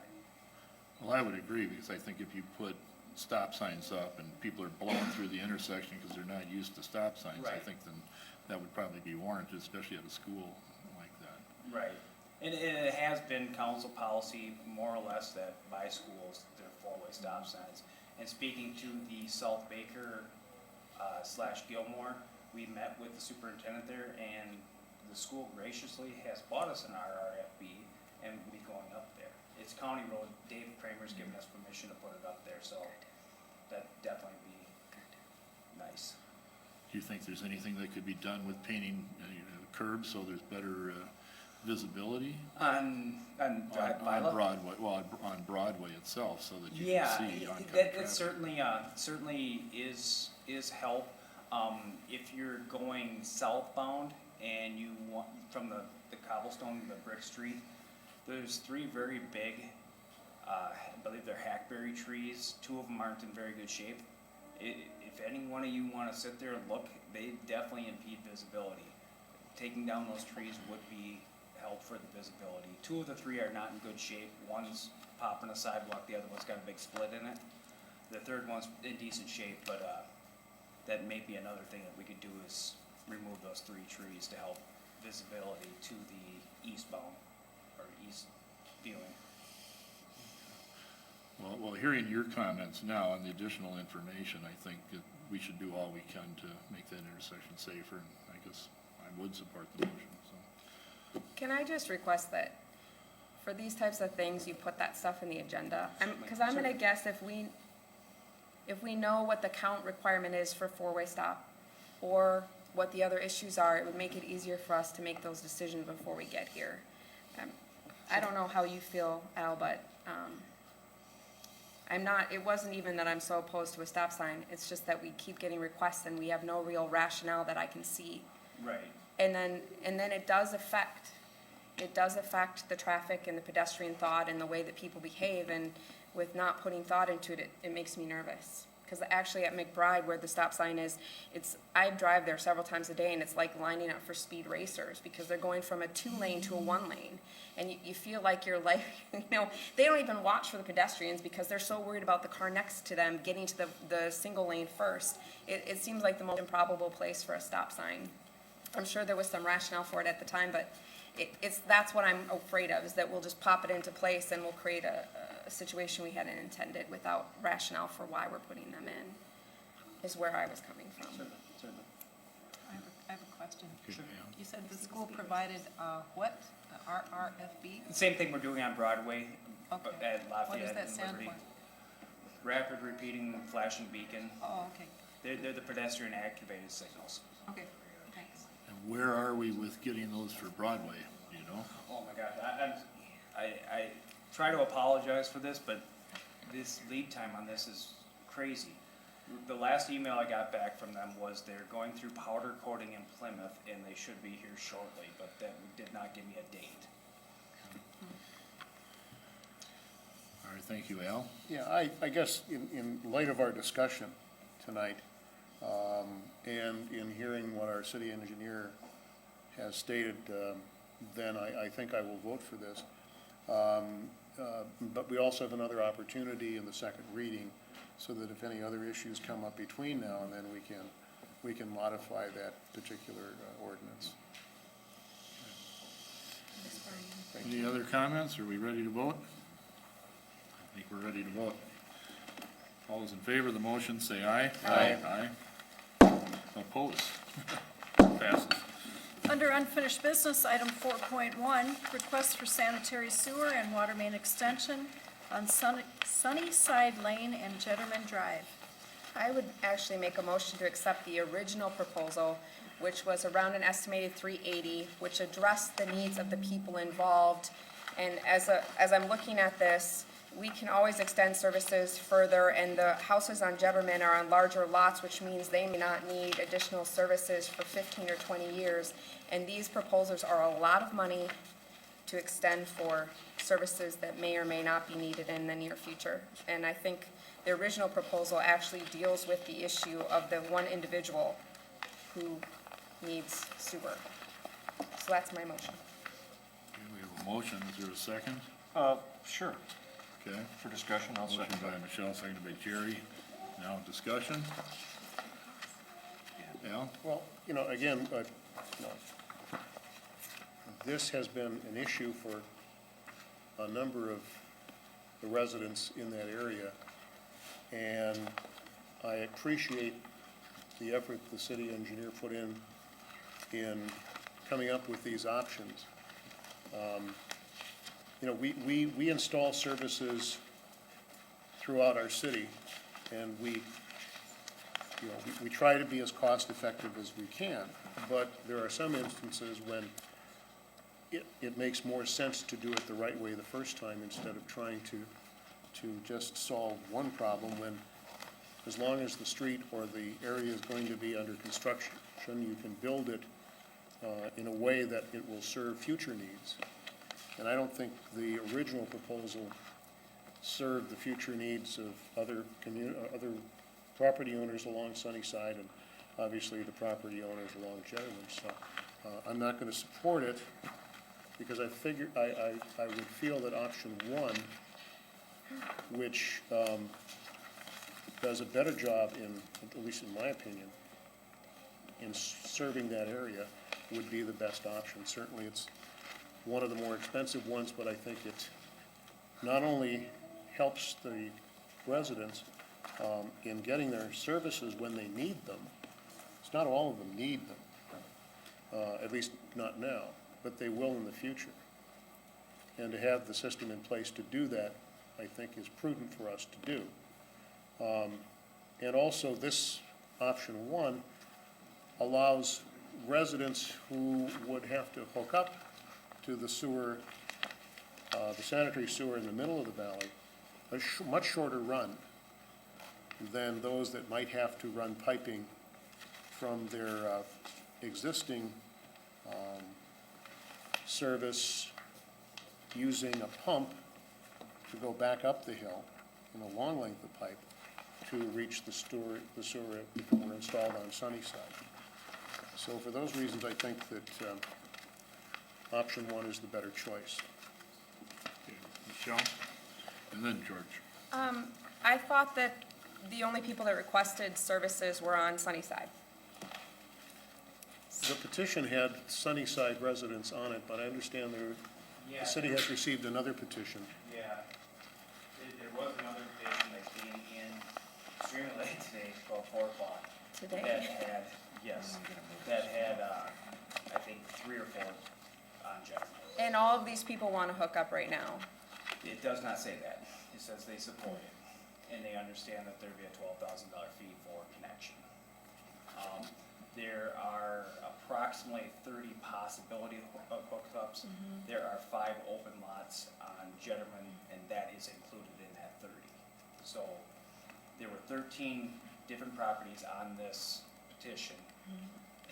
Well, I would agree, because I think if you put stop signs up and people are blowing through the intersection because they're not used to stop signs, I Right. think then that would probably be warranted, especially at a school like that. Right. And it has been council policy, more or less, that by schools, there are four-way stop signs. And speaking to the South Baker / Gilmore, we met with the superintendent there, and the school graciously has bought us an RRFB, and we'll be going up there. It's county road. Dave Kramer's given us permission to put it up there, so that'd definitely be nice. Do you think there's anything that could be done with painting curbs so there's better visibility On on Viola? Broadway, well, on Broadway itself, so that you Yeah, can see oncoming that traffic. certainly is help. If you're going southbound and you want, from the cobblestone, the brick street, there's three very big, I believe they're hackberry trees. Two of them aren't in very good shape. If any one of you wanna sit there and look, they definitely impede visibility. Taking down those trees would be help for the visibility. Two of the three are not in good shape. One's popping a sidewalk, the other one's got a big split in it. The third one's in decent shape, but, that may be another thing that we could do is remove those three trees to help visibility to the eastbound or east viewing. Well, hearing your comments now and the additional information, I think that we should do all we can to make that intersection safer, and I guess I would support the motion, so. Can I just request that for these types of things, you put that stuff in the agenda? Because I'm gonna guess if we know what the count requirement is for four-way stop, or what the other issues are, it would make it easier for us to make those decisions before we get here. I don't know how you feel, Al, but, it wasn't even that I'm so opposed to a stop sign, it's just that we keep getting requests and we have no real rationale that I can see. Right. And then it does affect the traffic and the pedestrian thought and the way that people behave, and with not putting thought into it, it makes me nervous. Because actually at McBride, where the stop sign is, I drive there several times a day, and it's like lining up for speed racers, because they're going from a 2-lane to a 1-lane. And you feel like you're like, they don't even watch for the pedestrians because they're so worried about the car next to them getting to the single lane first. It seems like the most improbable place for a stop sign. I'm sure there was some rationale for it at the time, but that's what I'm afraid of, is that we'll just pop it into place and we'll create a situation we hadn't intended without rationale for why we're putting them in, is where I was coming from. Certainly. I have a question. Sure. You said the school provided, what, RRFB? The same thing we're doing on Broadway Okay. at What does Lafayette that and stand Liberty. for? Rapid repeating flashing beacon. Oh, okay, They're the pedestrian activated signals. okay, thanks. And where are we with getting those for Broadway, do you know? Oh my God, I try to apologize for this, but this lead time on this is crazy. The last email I got back from them was they're going through powder coating in Plymouth and they should be here shortly, but that did not give me a date. All right, thank you, Al. Yeah, I guess in light of our discussion tonight, and in hearing what our city engineer has stated, then I think I will vote for this. But we also have another opportunity in the second reading, so that if any other issues come up between now and then, we can modify that particular ordinance. Any other comments? Are we ready to vote? I think we're ready to vote. All those in favor of the motion, say aye. Aye. Aye. Opposed? Passes. Under unfinished business, item 4.1, request for sanitary sewer and water main extension on Sunnyside Lane and Jetterman Drive. I would actually make a motion to accept the original proposal, which was around an estimated $380, which addressed the needs of the people involved. And as I'm looking at this, we can always extend services further, and the houses on Jetterman are on larger lots, which means they may not need additional services for 15 or 20 years. And these proposals are a lot of money to extend for services that may or may not be needed in the near future. And I think the original proposal actually deals with the issue of the one individual who needs sewer. So that's my motion. Okay, we have a motion. Is there a second? Sure, Okay. for discussion, I'll Motion second by that. Michelle, seconded by Jerry. Now discussion. Al? Well, again, this has been an issue for a number of the residents in that area, and I appreciate the effort the city engineer put in coming up with these options. We install services throughout our city, and we try to be as cost-effective as we can, but there are some instances when it makes more sense to do it the right way the first time instead of trying to just solve one problem when, as long as the street or the area is going to be under construction, you can build it in a way that it will serve future needs. And I don't think the original proposal served the future needs of other property owners along Sunnyside and obviously the property owners along Gentleman. So I'm not going to support it because I would feel that option one, which does a better job at least in my opinion, in serving that area, would be the best option. Certainly it's one of the more expensive ones, but I think it not only helps the residents in getting their services when they need them. It's not all of them need them, at least not now, but they will in the future. And to have the system in place to do that, I think is prudent for us to do. And also this option one allows residents who would have to hook up to the sewer, the sanitary sewer in the middle of the valley, a much shorter run than those that might have to run piping from their existing service using a pump to go back up the hill in a long length of pipe to reach the sewer if it were installed on Sunnyside. So for those reasons, I think that option one is the better choice. Okay, Michelle? And then George. I thought that the only people that requested services were on Sunnyside. The petition had Sunnyside residents on it, but I understand the city has received another petition. Yeah, there was another petition that came in extremely late today, about 4 o'clock. Today? That had, yes, that had, I think, 3 or 4 on Jeff. And all of these people want to hook up right now. It does not say that. It says they support it, and they understand that there'd be a $12,000 fee for connection. There are approximately 30 possibility of hookups. There are 5 open lots on Jetterman, and that is included in that 30. So there were 13 different properties on this petition,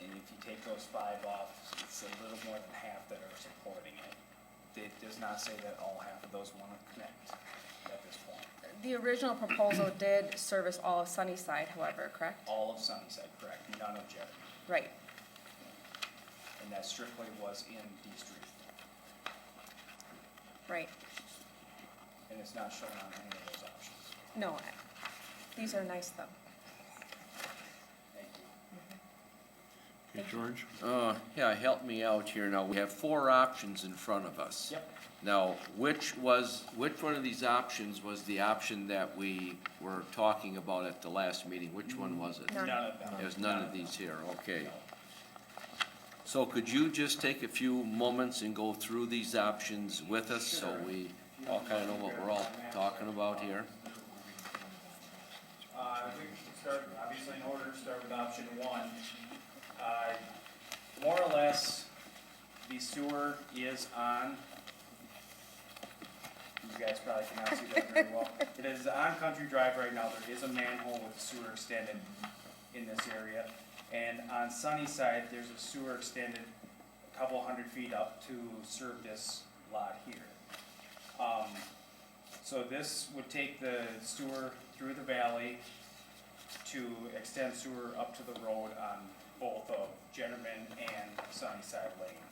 and if you take those 5 off, it's a little more than half that are supporting it. It does not say that all half of those want to connect at this point. The original proposal did service all of Sunnyside, however, correct? All of Sunnyside, correct, none of Jetterman. Right. And that strictly was in D Street, Right. and it's not shown on any of those options. No, these are nice though. Thank you. Okay, George? Yeah, help me out here. Now, we have 4 options in front of us. Yep. Now, which one of these options was the option that we were talking about at the last meeting? Which one was it? None. None of them. There's none of these here, okay. So could you just take a few moments and go through these options with us so we all kind of know what we're all talking about here? We can start, obviously in order, start with option 1. More or less, the sewer is on, you guys probably cannot see that very well. It is on Country Drive right now. There is a manhole with the sewer extended in this area. And on Sunnyside, there's a sewer extended a couple 100 feet up to serve this lot here. So this would take the sewer through the valley to extend sewer up to the road on both of Jennerman and Sunnyside Lane.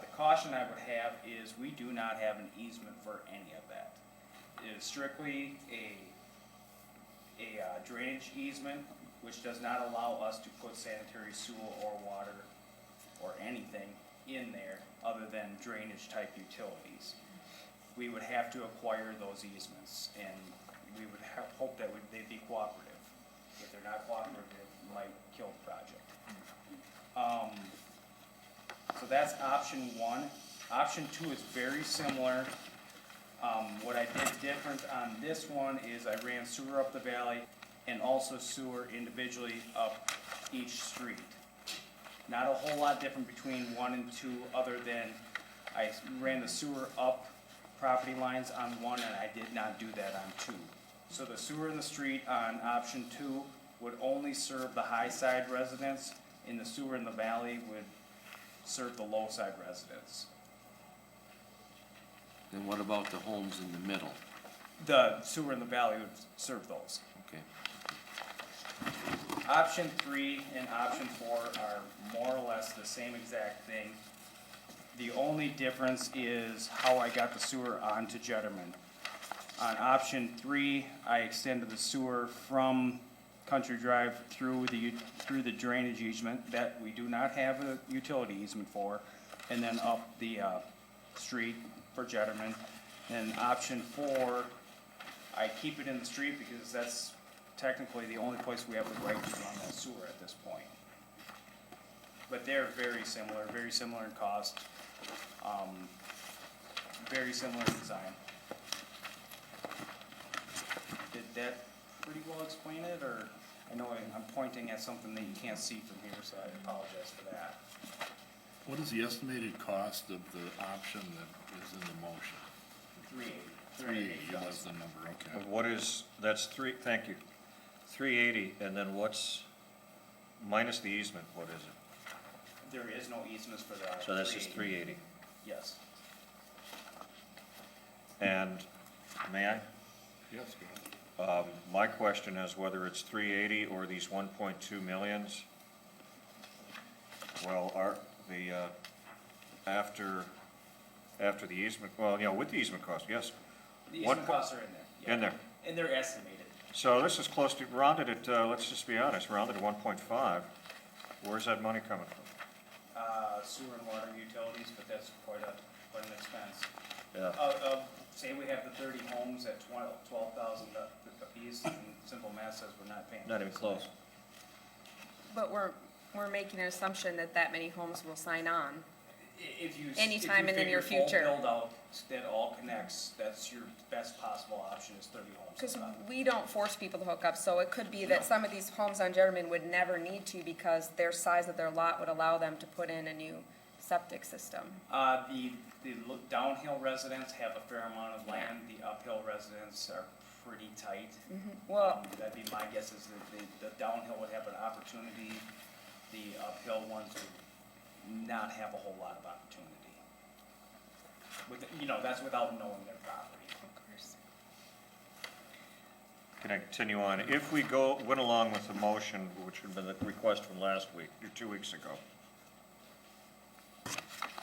The caution I would have is we do not have an easement for any of that. It is strictly a drainage easement, which does not allow us to put sanitary sewer or water or anything in there other than drainage type utilities. We would have to acquire those easements, and we would hope that they'd be cooperative. If they're not cooperative, it might kill the project. So that's option 1. Option 2 is very similar. What I did different on this one is I ran sewer up the valley and also sewer individually up each street. Not a whole lot different between 1 and 2 other than I ran the sewer up property lines on one, and I did not do that on two. So the sewer in the street on option two would only serve the high side residents, and the sewer in the valley would serve the low side residents. And what about the homes in the middle? The sewer in the valley would serve those. Okay. Option three and option four are more or less the same exact thing. The only difference is how I got the sewer onto Jetterman. On option three, I extended the sewer from Country Drive through the drainage easement that we do not have a utility easement for, and then up the, street for Jetterman. And option four, I keep it in the street because that's technically the only place we have the right to run that sewer at this point. But they're very similar in cost, very similar in design. Did that pretty well explain it, or, I know I'm pointing at something that you can't see from here, so I apologize for that. What is the estimated cost of the option that is in the motion? 380. Was the number, okay. What is, that's three, thank you, 380, and then what's, minus the easement, what is it? There is no easements for that. So that's just 380. Yes. And, may I? Yes, go ahead. My question is whether it's 380 or these 1.2 millions. Well, after the easement, well, with the easement cost, yes. The easement costs are in there. Yeah. In there. And they're estimated. So this is close to, rounded at, let's just be honest, rounded at 1.5. Where's that money coming from? Sewer and water utilities, but that's quite an expense. Yeah. Say we have the 30 homes at 12,000 apiece, and simple math says we're not paying. Not even close. But we're making an assumption that that many homes will sign on. If you Anytime in the near figure full future. build out that all connects, that's your best possible option is 30 homes. Because we don't force people to hook up, so it could be that some of these homes on Jetterman would never need to because their size of their lot would allow them to put in a new septic system. The downhill residents have a fair amount of land, the uphill residents are pretty tight. Well, That'd be my guess is that the downhill would have an opportunity, the uphill ones would not have a whole lot of opportunity. That's without knowing their property. of course. Can I continue on? If we went along with the motion, which had been the request from last week, or 2 weeks ago,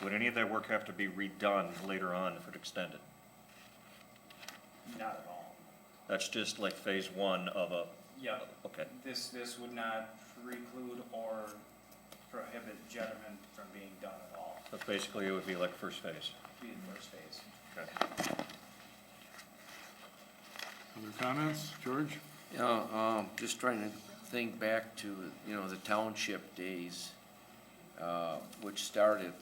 would any of that work have to be redone later on if it extended? Not at all. That's just like phase one of a, Yeah. okay. This would not preclude or prohibit Jetterman from being done at all. But basically, it would be like first phase. Be the first phase. Okay. Other comments? George? Yeah, just trying to think back to, the township days, which started,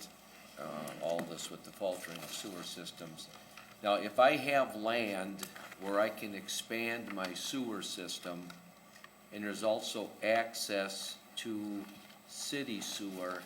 all this with the faltering of sewer systems. Now, if I have land where I can expand my sewer system, and there's also access to city sewer,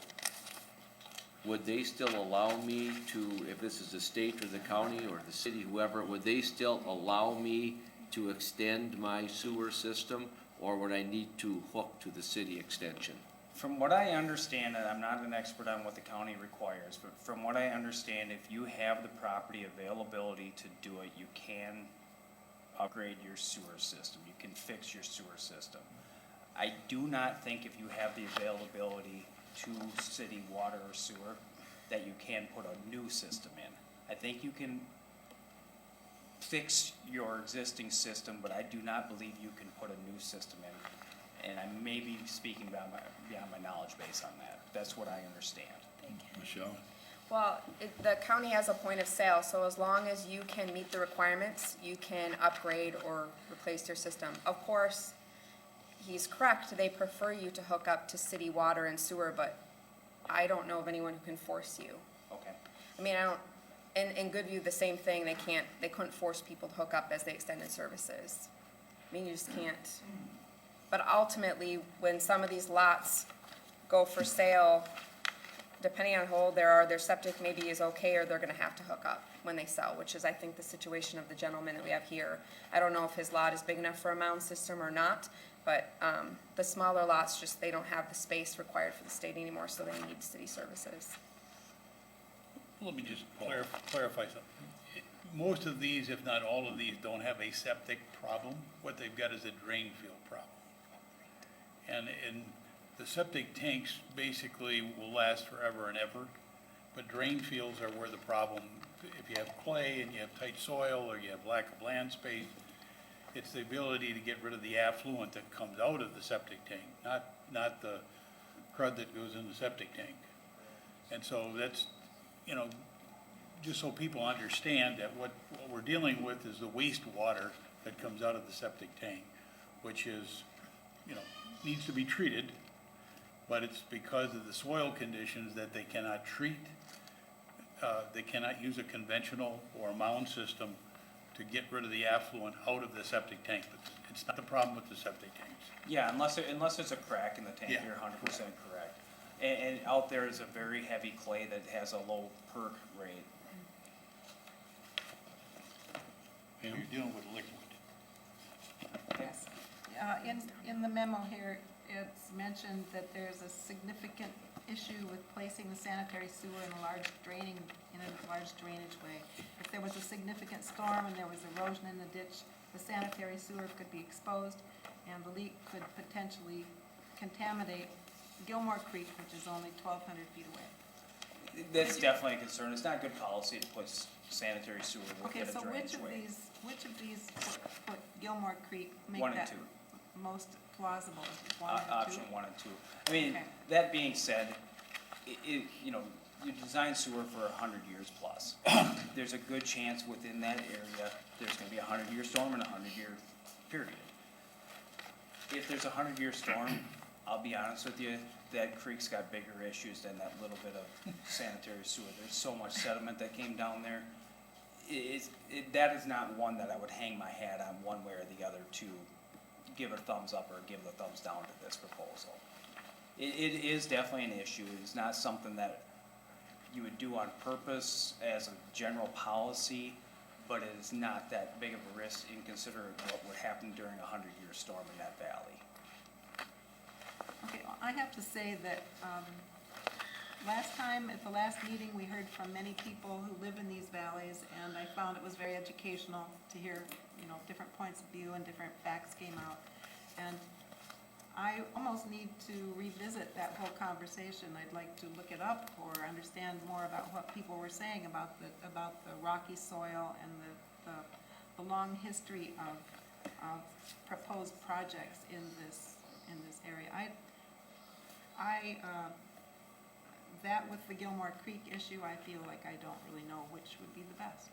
would they still allow me to, if this is the state or the county or the city, whoever, would they still allow me to extend my sewer system, or would I need to hook to the city extension? From what I understand, and I'm not an expert on what the county requires, but from what I understand, if you have the property availability to do it, you can upgrade your sewer system. You can fix your sewer system. I do not think if you have the availability to city water or sewer, that you can put a new system in. I think you can fix your existing system, but I do not believe you can put a new system in. And I may be speaking beyond my knowledge base on that. That's what I understand. Michelle? Well, the county has a point of sale, so as long as you can meet the requirements, you can upgrade or replace your system. Of course, he's correct, they prefer you to hook up to city water and sewer, but I don't know of anyone who can force you. Okay. I mean, in Goodview, the same thing, they couldn't force people to hook up as they extended services. I mean, you just can't. But ultimately, when some of these lots go for sale, depending on how old they are, their septic maybe is okay, or they're gonna have to hook up when they sell, which is, I think, the situation of the gentleman that we have here. I don't know if his lot is big enough for a mound system or not, but, the smaller lots, just, they don't have the space required for the state anymore, so they need city services. Let me just clarify something. Most of these, if not all of these, don't have a septic problem. What they've got is a drain field problem. And the septic tanks basically will last forever and ever, but drain fields are where the problem, if you have clay and you have tight soil or you have lack of land space, it's the ability to get rid of the affluent that comes out of the septic tank, not the crud that goes in the septic tank. And so that's, you know, just so people understand that what we're dealing with is the wastewater that comes out of the septic tank, which is, you know, needs to be treated, but it's because of the soil conditions that they cannot treat. They cannot use a conventional or a mound system to get rid of the affluent out of the septic tank. But it's not the problem with the septic tanks. Yeah, unless there's a crack in the tank, Yeah. you're 100% correct. And out there is a very heavy clay that has a low perk rate. And you're dealing with liquid. Yes. In the memo here, it's mentioned that there's a significant issue with placing the sanitary sewer in a large drainage way. If there was a significant storm and there was erosion in the ditch, the sanitary sewer could be exposed, and the leak could potentially contaminate Gilmore Creek, which is only 1,200 feet away. That's definitely a concern. It's not good policy to place sanitary sewer Okay, within so a drainage way. which of these put Gilmore Creek, make One and that two. most plausible? One and two? Option 1 and 2. I mean, Okay. that being said, you know, you design sewer for 100 years plus. There's a good chance within that area, there's gonna be a 100-year storm and a 100-year period. If there's a 100-year storm, I'll be honest with you, that creek's got bigger issues than that little bit of sanitary sewer. There's so much sediment that came down there. That is not one that I would hang my hat on one way or the other to give a thumbs up or give a thumbs down to this proposal. It is definitely an issue. It's not something that you would do on purpose as a general policy, but it is not that big of a risk in considering what would happen during a 100-year storm in that valley. Okay, well, I have to say that, last time, at the last meeting, we heard from many people who live in these valleys, and I found it was very educational to hear, you know, different points of view and different facts came out. And I almost need to revisit that whole conversation. I'd like to look it up or understand more about what people were saying about the rocky soil and the long history of proposed projects in this area. That with the Gilmore Creek issue, I feel like I don't really know which would be the best.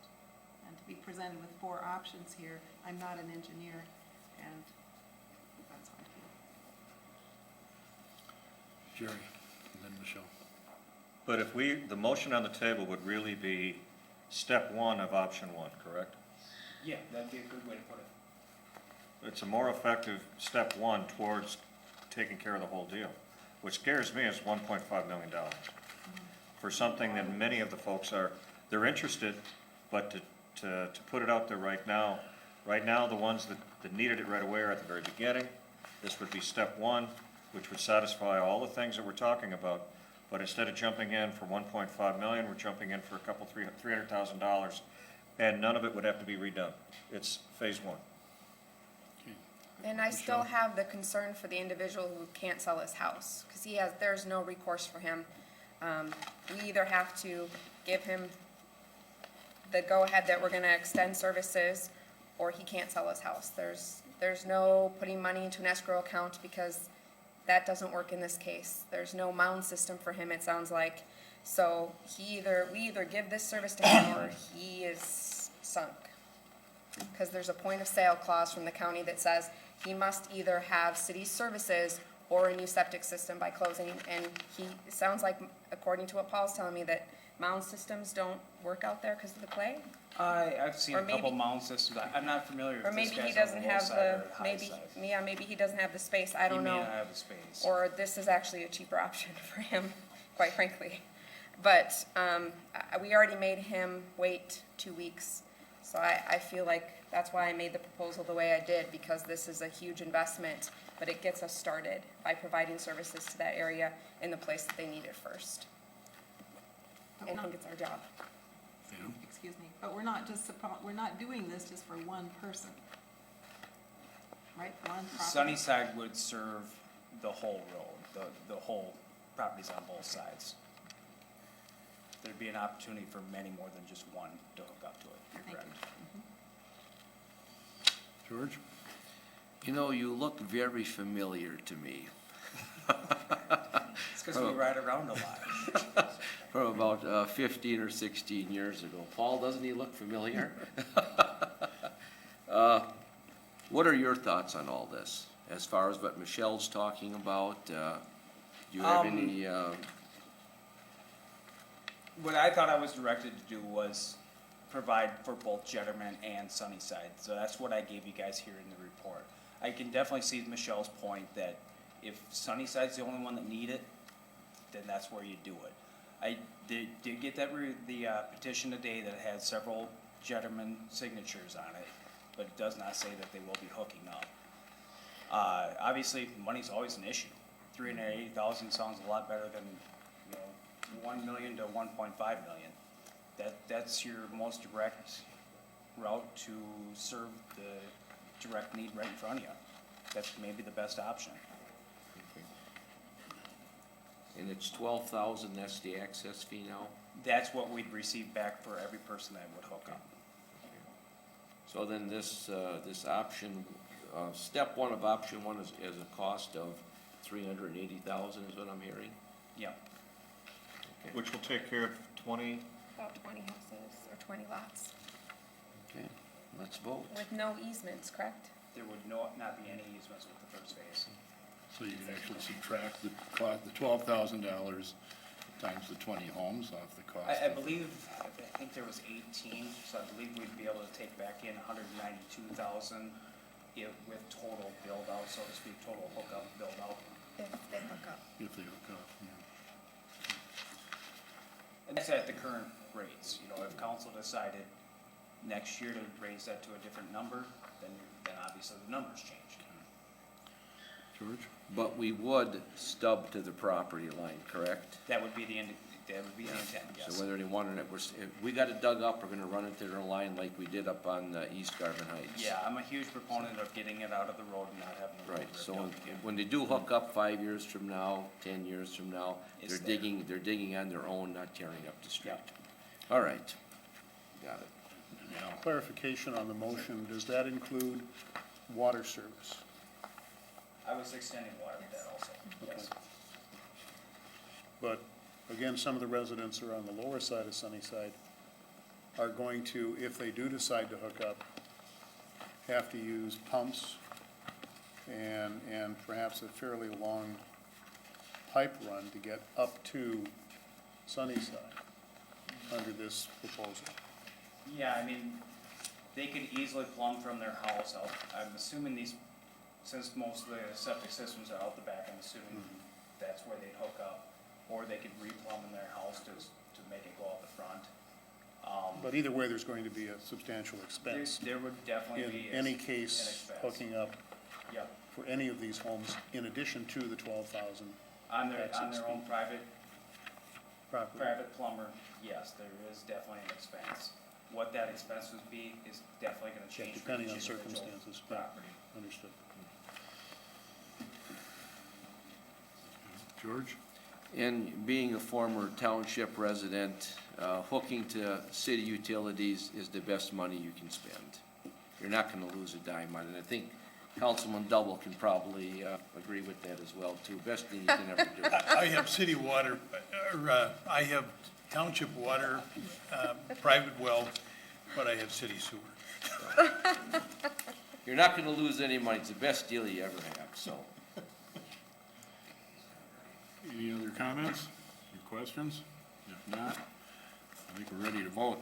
And to be presented with 4 options here, I'm not an engineer, and that's how I feel. Jerry, and then Michelle. But if the motion on the table would really be step 1 of option 1, correct? Yeah, that'd be a good way to put it. It's a more effective step 1 towards taking care of the whole deal. What scares me is $1.5 million for something that many of the folks they're interested, but to put it out there right now, the ones that needed it right away are at the very beginning. This would be step 1, which would satisfy all the things that we're talking about. But instead of jumping in for $1.5 million, we're jumping in for $300,000, and none of it would have to be redone. It's phase 1. And I still have the concern for the individual who can't sell his house, because there's no recourse for him. We either have to give him the go-ahead that we're gonna extend services, or he can't sell his house. There's no putting money into an escrow account, because that doesn't work in this case. There's no mound system for him, it sounds like. So we either give this service to him, or he is sunk. Because there's a point of sale clause from the county that says he must either have city services or a new septic system by closing, and it sounds like, according to what Paul's telling me, that mound systems don't work out there because of the clay? I've seen Or a couple maybe- mound systems. I'm not familiar Or if this maybe he guy's on doesn't the low have side the, or the high side. maybe he doesn't have the space, I don't He may know. not have the space. Or this is actually a cheaper option for him, quite frankly. But we already made him wait 2 weeks. So I feel like that's why I made the proposal the way I did, because this is a huge investment, but it gets us started by providing services to that area in the place that they need it first. And I think it's our job. Excuse me, but we're not just, we're not doing this just for one person. Right, one property? Sunnyside would serve the whole road, the whole properties on both sides. There'd be an opportunity for many more than just one to hook up to it, you're Thank correct. you. George? You know, you look very familiar to me. It's because we ride around a lot. From about 15 or 16 years ago. Paul, doesn't he look familiar? What are your thoughts on all this, as far as what Michelle's talking about? Do you have any, What I thought I was directed to do was provide for both Jetterman and Sunnyside, so that's what I gave you guys here in the report. I can definitely see Michelle's point that if Sunnyside's the only one that need it, then that's where you do it. I did get that, the petition today that had several Jetterman signatures on it, but it does not say that they will be hooking up. Obviously, money's always an issue. 380,000 sounds a lot better than, 1 million to 1.5 million. That's your most direct route to serve the direct need right in front of you. That's maybe the best option. and it's 12,000, that's the access fee now? That's what we'd receive back for every person that would hook up. So then this, this option, step one of option one is a cost of 380,000 is what I'm hearing? Yeah. Okay. Which will take care of 20, About 20 houses or 20 lots Okay, let's vote. with no easements, correct? There would not be any easements with the first phase. So you can actually subtract the $12,000 times the 20 homes off the cost. I believe, I think there was 18, so I believe we'd be able to take back in 192,000 with total build out, so to speak, total hookup, build out. If they hook up. If they hook up, yeah. And that's at the current rates, if council decided next year to raise that to a different number, then obviously the numbers change. George? But we would stub to the property line, correct? That would be the intent, yes. So whether they wanted it, if we got it dug up, we're gonna run it to their line like we did up on East Garden Heights. Yeah, I'm a huge proponent of getting it out of the road and not having the road Right, ripped so out. when they do hook up 5 years from now, 10 years from now, It's they're there. digging on their own, not tearing up the street. Yeah. All right, got it. Now, Clarification on the motion, does that include water service? I was extending water with that also, yes. But again, some of the residents are on the lower side of Sunnyside are going to, if they do decide to hook up, have to use pumps and perhaps a fairly long pipe run to get up to Sunnyside under this proposal. Yeah, I mean, they could easily plumb from their house out. I'm assuming since most of the septic systems are out the back, I'm assuming that's where they'd hook up. Or they could re-plumb in their house to make it go out the front. But either way, there's going to be a substantial expense. There would definitely In be any an case, expense. hooking up Yep, for any of these homes, in addition to the 12,000 on their access own fee. private property. plumber, yes, there is definitely an expense. What that expense would be is definitely gonna change for Depending on each individual circumstances, yeah. property. Understood. George? And being a former township resident, hooking to city utilities is the best money you can spend. You're not gonna lose a dime on it. I think Councilman Double can probably agree with that as well, too. Best thing you can ever do. I have city water, I have township water, private well, but I have city sewer. You're not gonna lose any money. It's the best deal you ever have, so. Any other comments or questions? If not, I think we're ready to vote.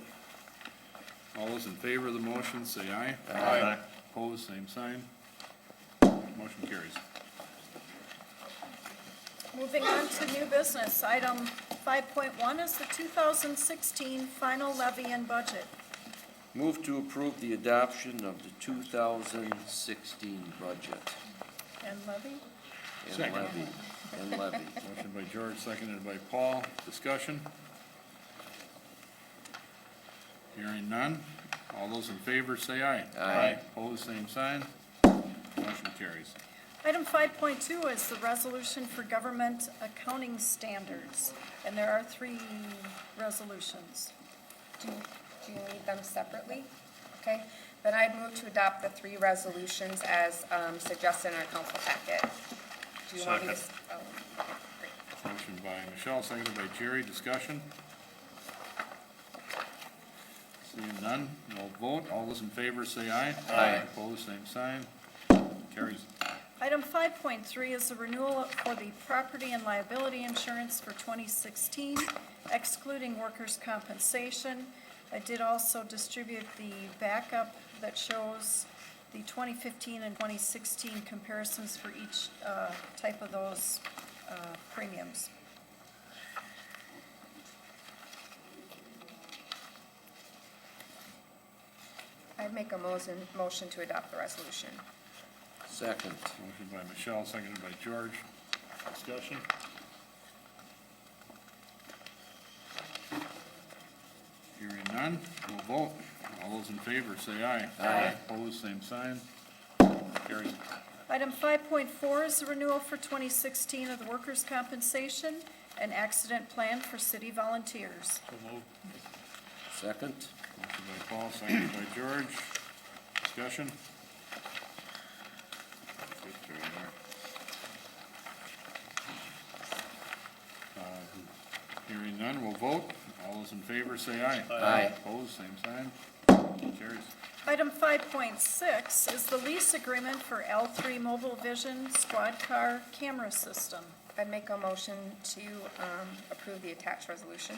All those in favor of the motion, say aye. Aye. Opposed, same sign. Motion carries. Moving on to new business, item 5.1 is the 2016 final levy and budget. Move to approve the adoption of the 2016 budget And levy? and Second. levy. And levy. Motion by George, seconded by Paul. Discussion? Hearing none. All those in favor say aye. Aye. Opposed, same sign. Motion carries. Item 5.2 is the resolution for government accounting standards, and there are 3 resolutions. Do you need them separately? Okay, then I'd move to adopt the 3 resolutions as suggested in our council packet. Do you want me to? Oh, okay, great. Motion by Michelle, seconded by Jerry. Discussion? Seeing none, we'll vote. All those in favor say aye. Aye. Opposed, same sign. Carries. Item 5.3 is the renewal for the property and liability insurance for 2016, excluding workers' compensation. I did also distribute the backup that shows the 2015 and 2016 comparisons for each type of those premiums. I'd make a motion to adopt the resolution. Second. Motion by Michelle, seconded by George. Discussion? Hearing none, we'll vote. All those in favor say aye. Aye. Opposed, same sign. Carries. Item 5.4 is the renewal for 2016 of the workers' compensation and accident plan for city volunteers. So moved. Second. Motion by Paul, seconded by George. Discussion? Get through there. Hearing none, we'll vote. All those in favor say aye. Aye. Opposed, same sign. Carries. Item 5.6 is the lease agreement for L3 Mobile Vision Squad Car Camera System. I'd make a motion to approve the attached resolution.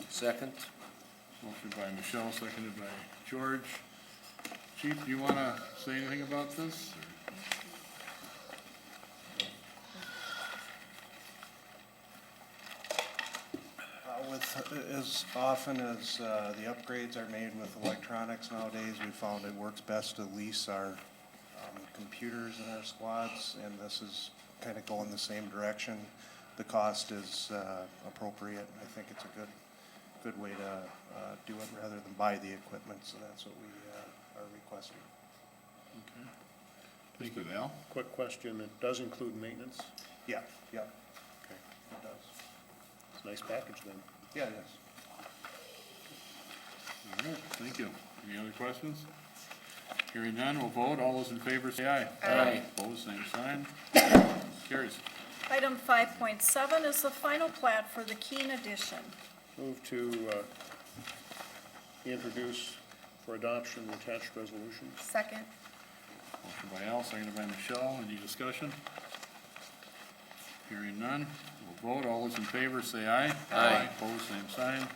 Second. Motion by Michelle, seconded by George. Chief, do you want to say anything about this? As often as the upgrades are made with electronics nowadays, we found it works best to lease our computers in our squads, and this is kind of going the same direction. The cost is appropriate. I think it's a good way to do it rather than buy the equipment, so that's what we are requesting. Okay. Thank you, Al. Quick question, it does include maintenance? Yeah, yeah, Okay, it does. it's a nice package then. Yeah, it is. All right, thank you. Any other questions? Hearing none, we'll vote. All those in favor say aye. Aye. Opposed, same sign. Carries. Item 5.7 is the final plat for the Keene addition. Move to introduce for adoption the attached resolution. Second. Motion by Al, seconded by Michelle. Any discussion? Hearing none, we'll vote. All those in favor say aye. Aye. Opposed, same sign.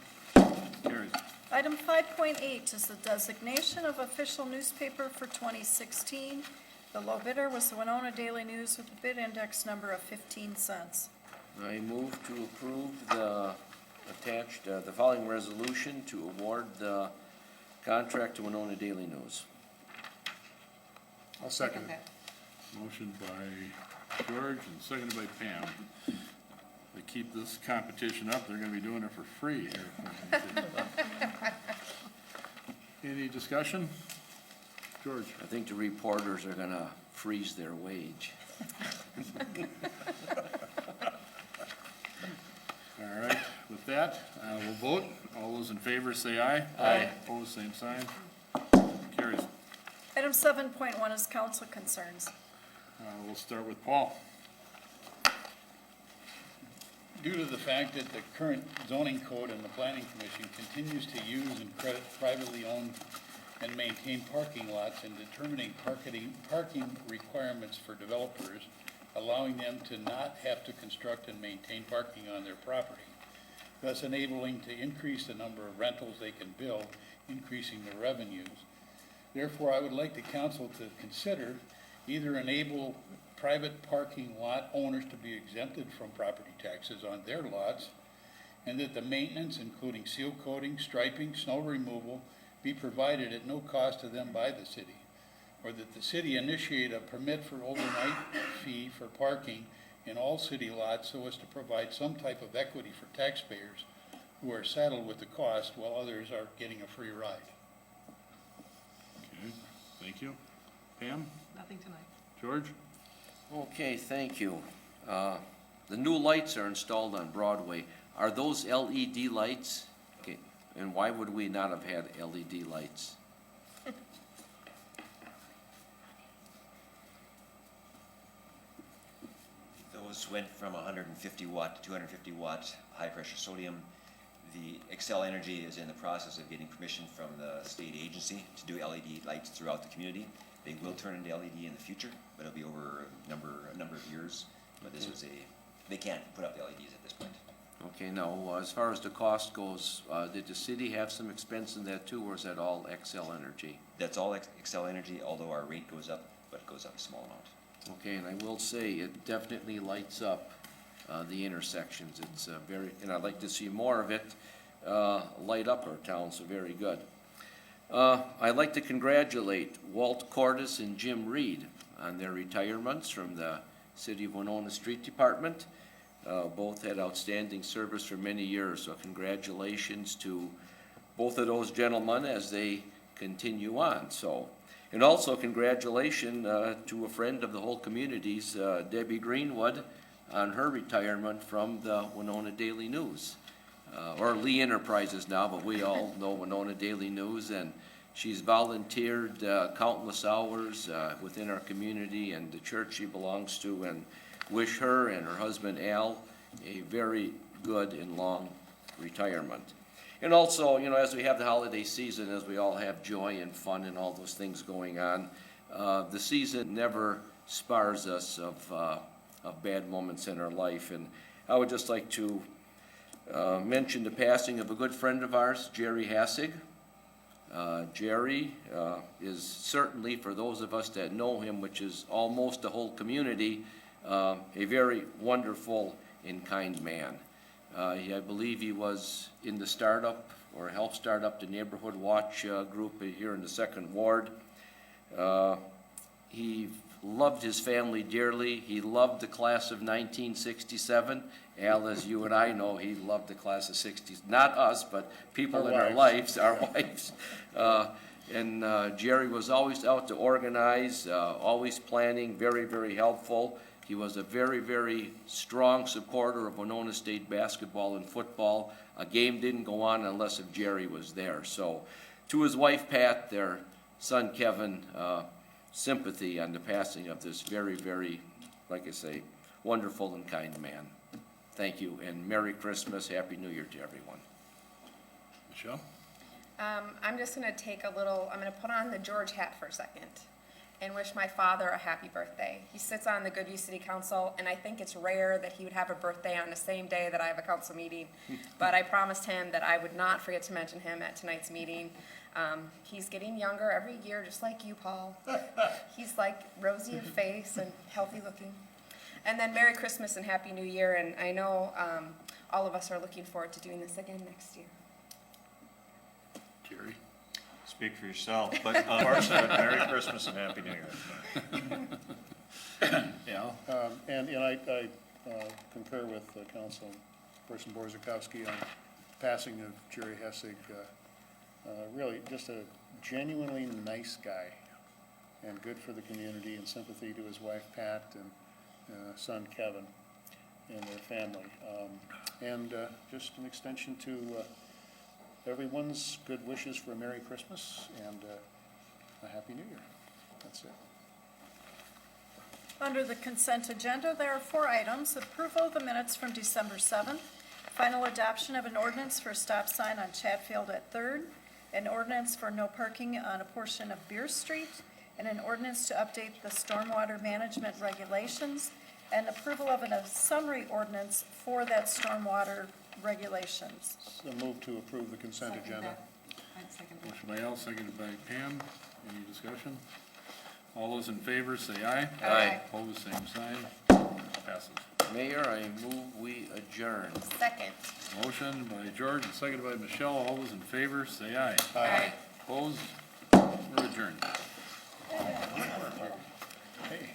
Carries. Item 5.8 is the designation of official newspaper for 2016. The low bidder was the Winona Daily News with a bid index number of 15 cents. I move to approve the attached, the following resolution to award the contract to Winona Daily News. I'll second it. Motion by George and seconded by Pam. They keep this competition up, they're gonna be doing it for free here. Any discussion? George? I think the reporters are gonna freeze their wage. All right, with that, we'll vote. All those in favor say aye. Aye. Opposed, same sign. Carries. Item 7.1 is council concerns. We'll start with Paul. Due to the fact that the current zoning code and the planning commission continues to use and credit privately owned and maintained parking lots in determining parking requirements for developers, allowing them to not have to construct and maintain parking on their property, thus enabling to increase the number of rentals they can build, increasing their revenues. Therefore, I would like the council to consider either enable private parking lot owners to be exempted from property taxes on their lots, and that the maintenance, including seal coating, striping, snow removal, be provided at no cost to them by the city, or that the city initiate a permit for overnight fee for parking in all city lots so as to provide some type of equity for taxpayers who are saddled with the cost while others are getting a free ride. Okay, thank you. Pam? Nothing tonight. George? Okay, thank you. The new lights are installed on Broadway. Are those LED lights? Okay, and why would we not have had LED lights? Those went from 150 watt to 250 watt high pressure sodium. The Excel Energy is in the process of getting permission from the state agency to do LED lights throughout the community. They will turn into LED in the future, but it'll be over a number of years. But this was they can't put up the LEDs at this point. Okay, now, as far as the cost goes, did the city have some expense in that too, or is that all Excel Energy? That's all Excel Energy, although our rate goes up, but it goes up a small amount. Okay, and I will say, it definitely lights up the intersections. It's very, and I'd like to see more of it light up our town, so very good. I'd like to congratulate Walt Cordes and Jim Reed on their retirements from the City of Winona Street Department. Both had outstanding service for many years, so congratulations to both of those gentlemen as they continue on. So, and also congratulations to a friend of the whole community's, Debbie Greenwood, on her retirement from the Winona Daily News, or Lee Enterprises now, but we all know Winona Daily News, and she's volunteered countless hours within our community and the church she belongs to, and wish her and her husband Al a very good and long retirement. And also, you know, as we have the holiday season, as we all have joy and fun and all those things going on, the season never spars us of bad moments in our life. And I would just like to mention the passing of a good friend of ours, Jerry Hassig. Jerry is certainly, for those of us that know him, which is almost the whole community, a very wonderful and kind man. I believe he was in the startup, or helped start up the Neighborhood Watch group here in the Second Ward. He loved his family dearly. He loved the class of 1967. Al, as you and I know, he loved the class of 60s. Not us, but people in our lives, our wives. And Jerry was always out to organize, always planning, very, very helpful. He was a very, very strong supporter of Winona State basketball and football. A game didn't go on unless if Jerry was there. So to his wife, Pat, their son, Kevin, sympathy on the passing of this very, very, like I say, wonderful and kind man. Thank you, and Merry Christmas, Happy New Year to everyone. Michelle? I'm just gonna take a little, I'm gonna put on the George hat for a second and wish my father a happy birthday. He sits on the Goodview City Council, and I think it's rare that he would have a birthday on the same day that I have a council meeting. But I promised him that I would not forget to mention him at tonight's meeting. He's getting younger every year, just like you, Paul. He's like rosy of face and healthy looking. And then Merry Christmas and Happy New Year, and I know all of us are looking forward to doing this again next year. Jerry? Speak for yourself, but parts of it, Merry Christmas and Happy New Year. Al? And I concur with Councilperson Borzakowski on passing of Jerry Hessig. Really just a genuinely nice guy and good for the community, and sympathy to his wife Pat and son Kevin and their family. And just an extension to everyone's good wishes for a Merry Christmas and a Happy New Year. That's it. Under the consent agenda, there are 4 items: approval of the minutes from December 7th, final adoption of an ordinance for a stop sign on Chatfield at 3rd, an ordinance for no parking on a portion of Beer Street, and an ordinance to update the stormwater management regulations, and approval of a summary ordinance for that stormwater regulations. So move to approve the consent agenda. Motion by Al, seconded by Pam. Any discussion? All those in favor say aye. Aye. Opposed, same sign. Passes. Mayor, I move we adjourn. Second. Motion by George and seconded by Michelle. All those in favor, say aye. Aye. Opposed? We're adjourned. Hey.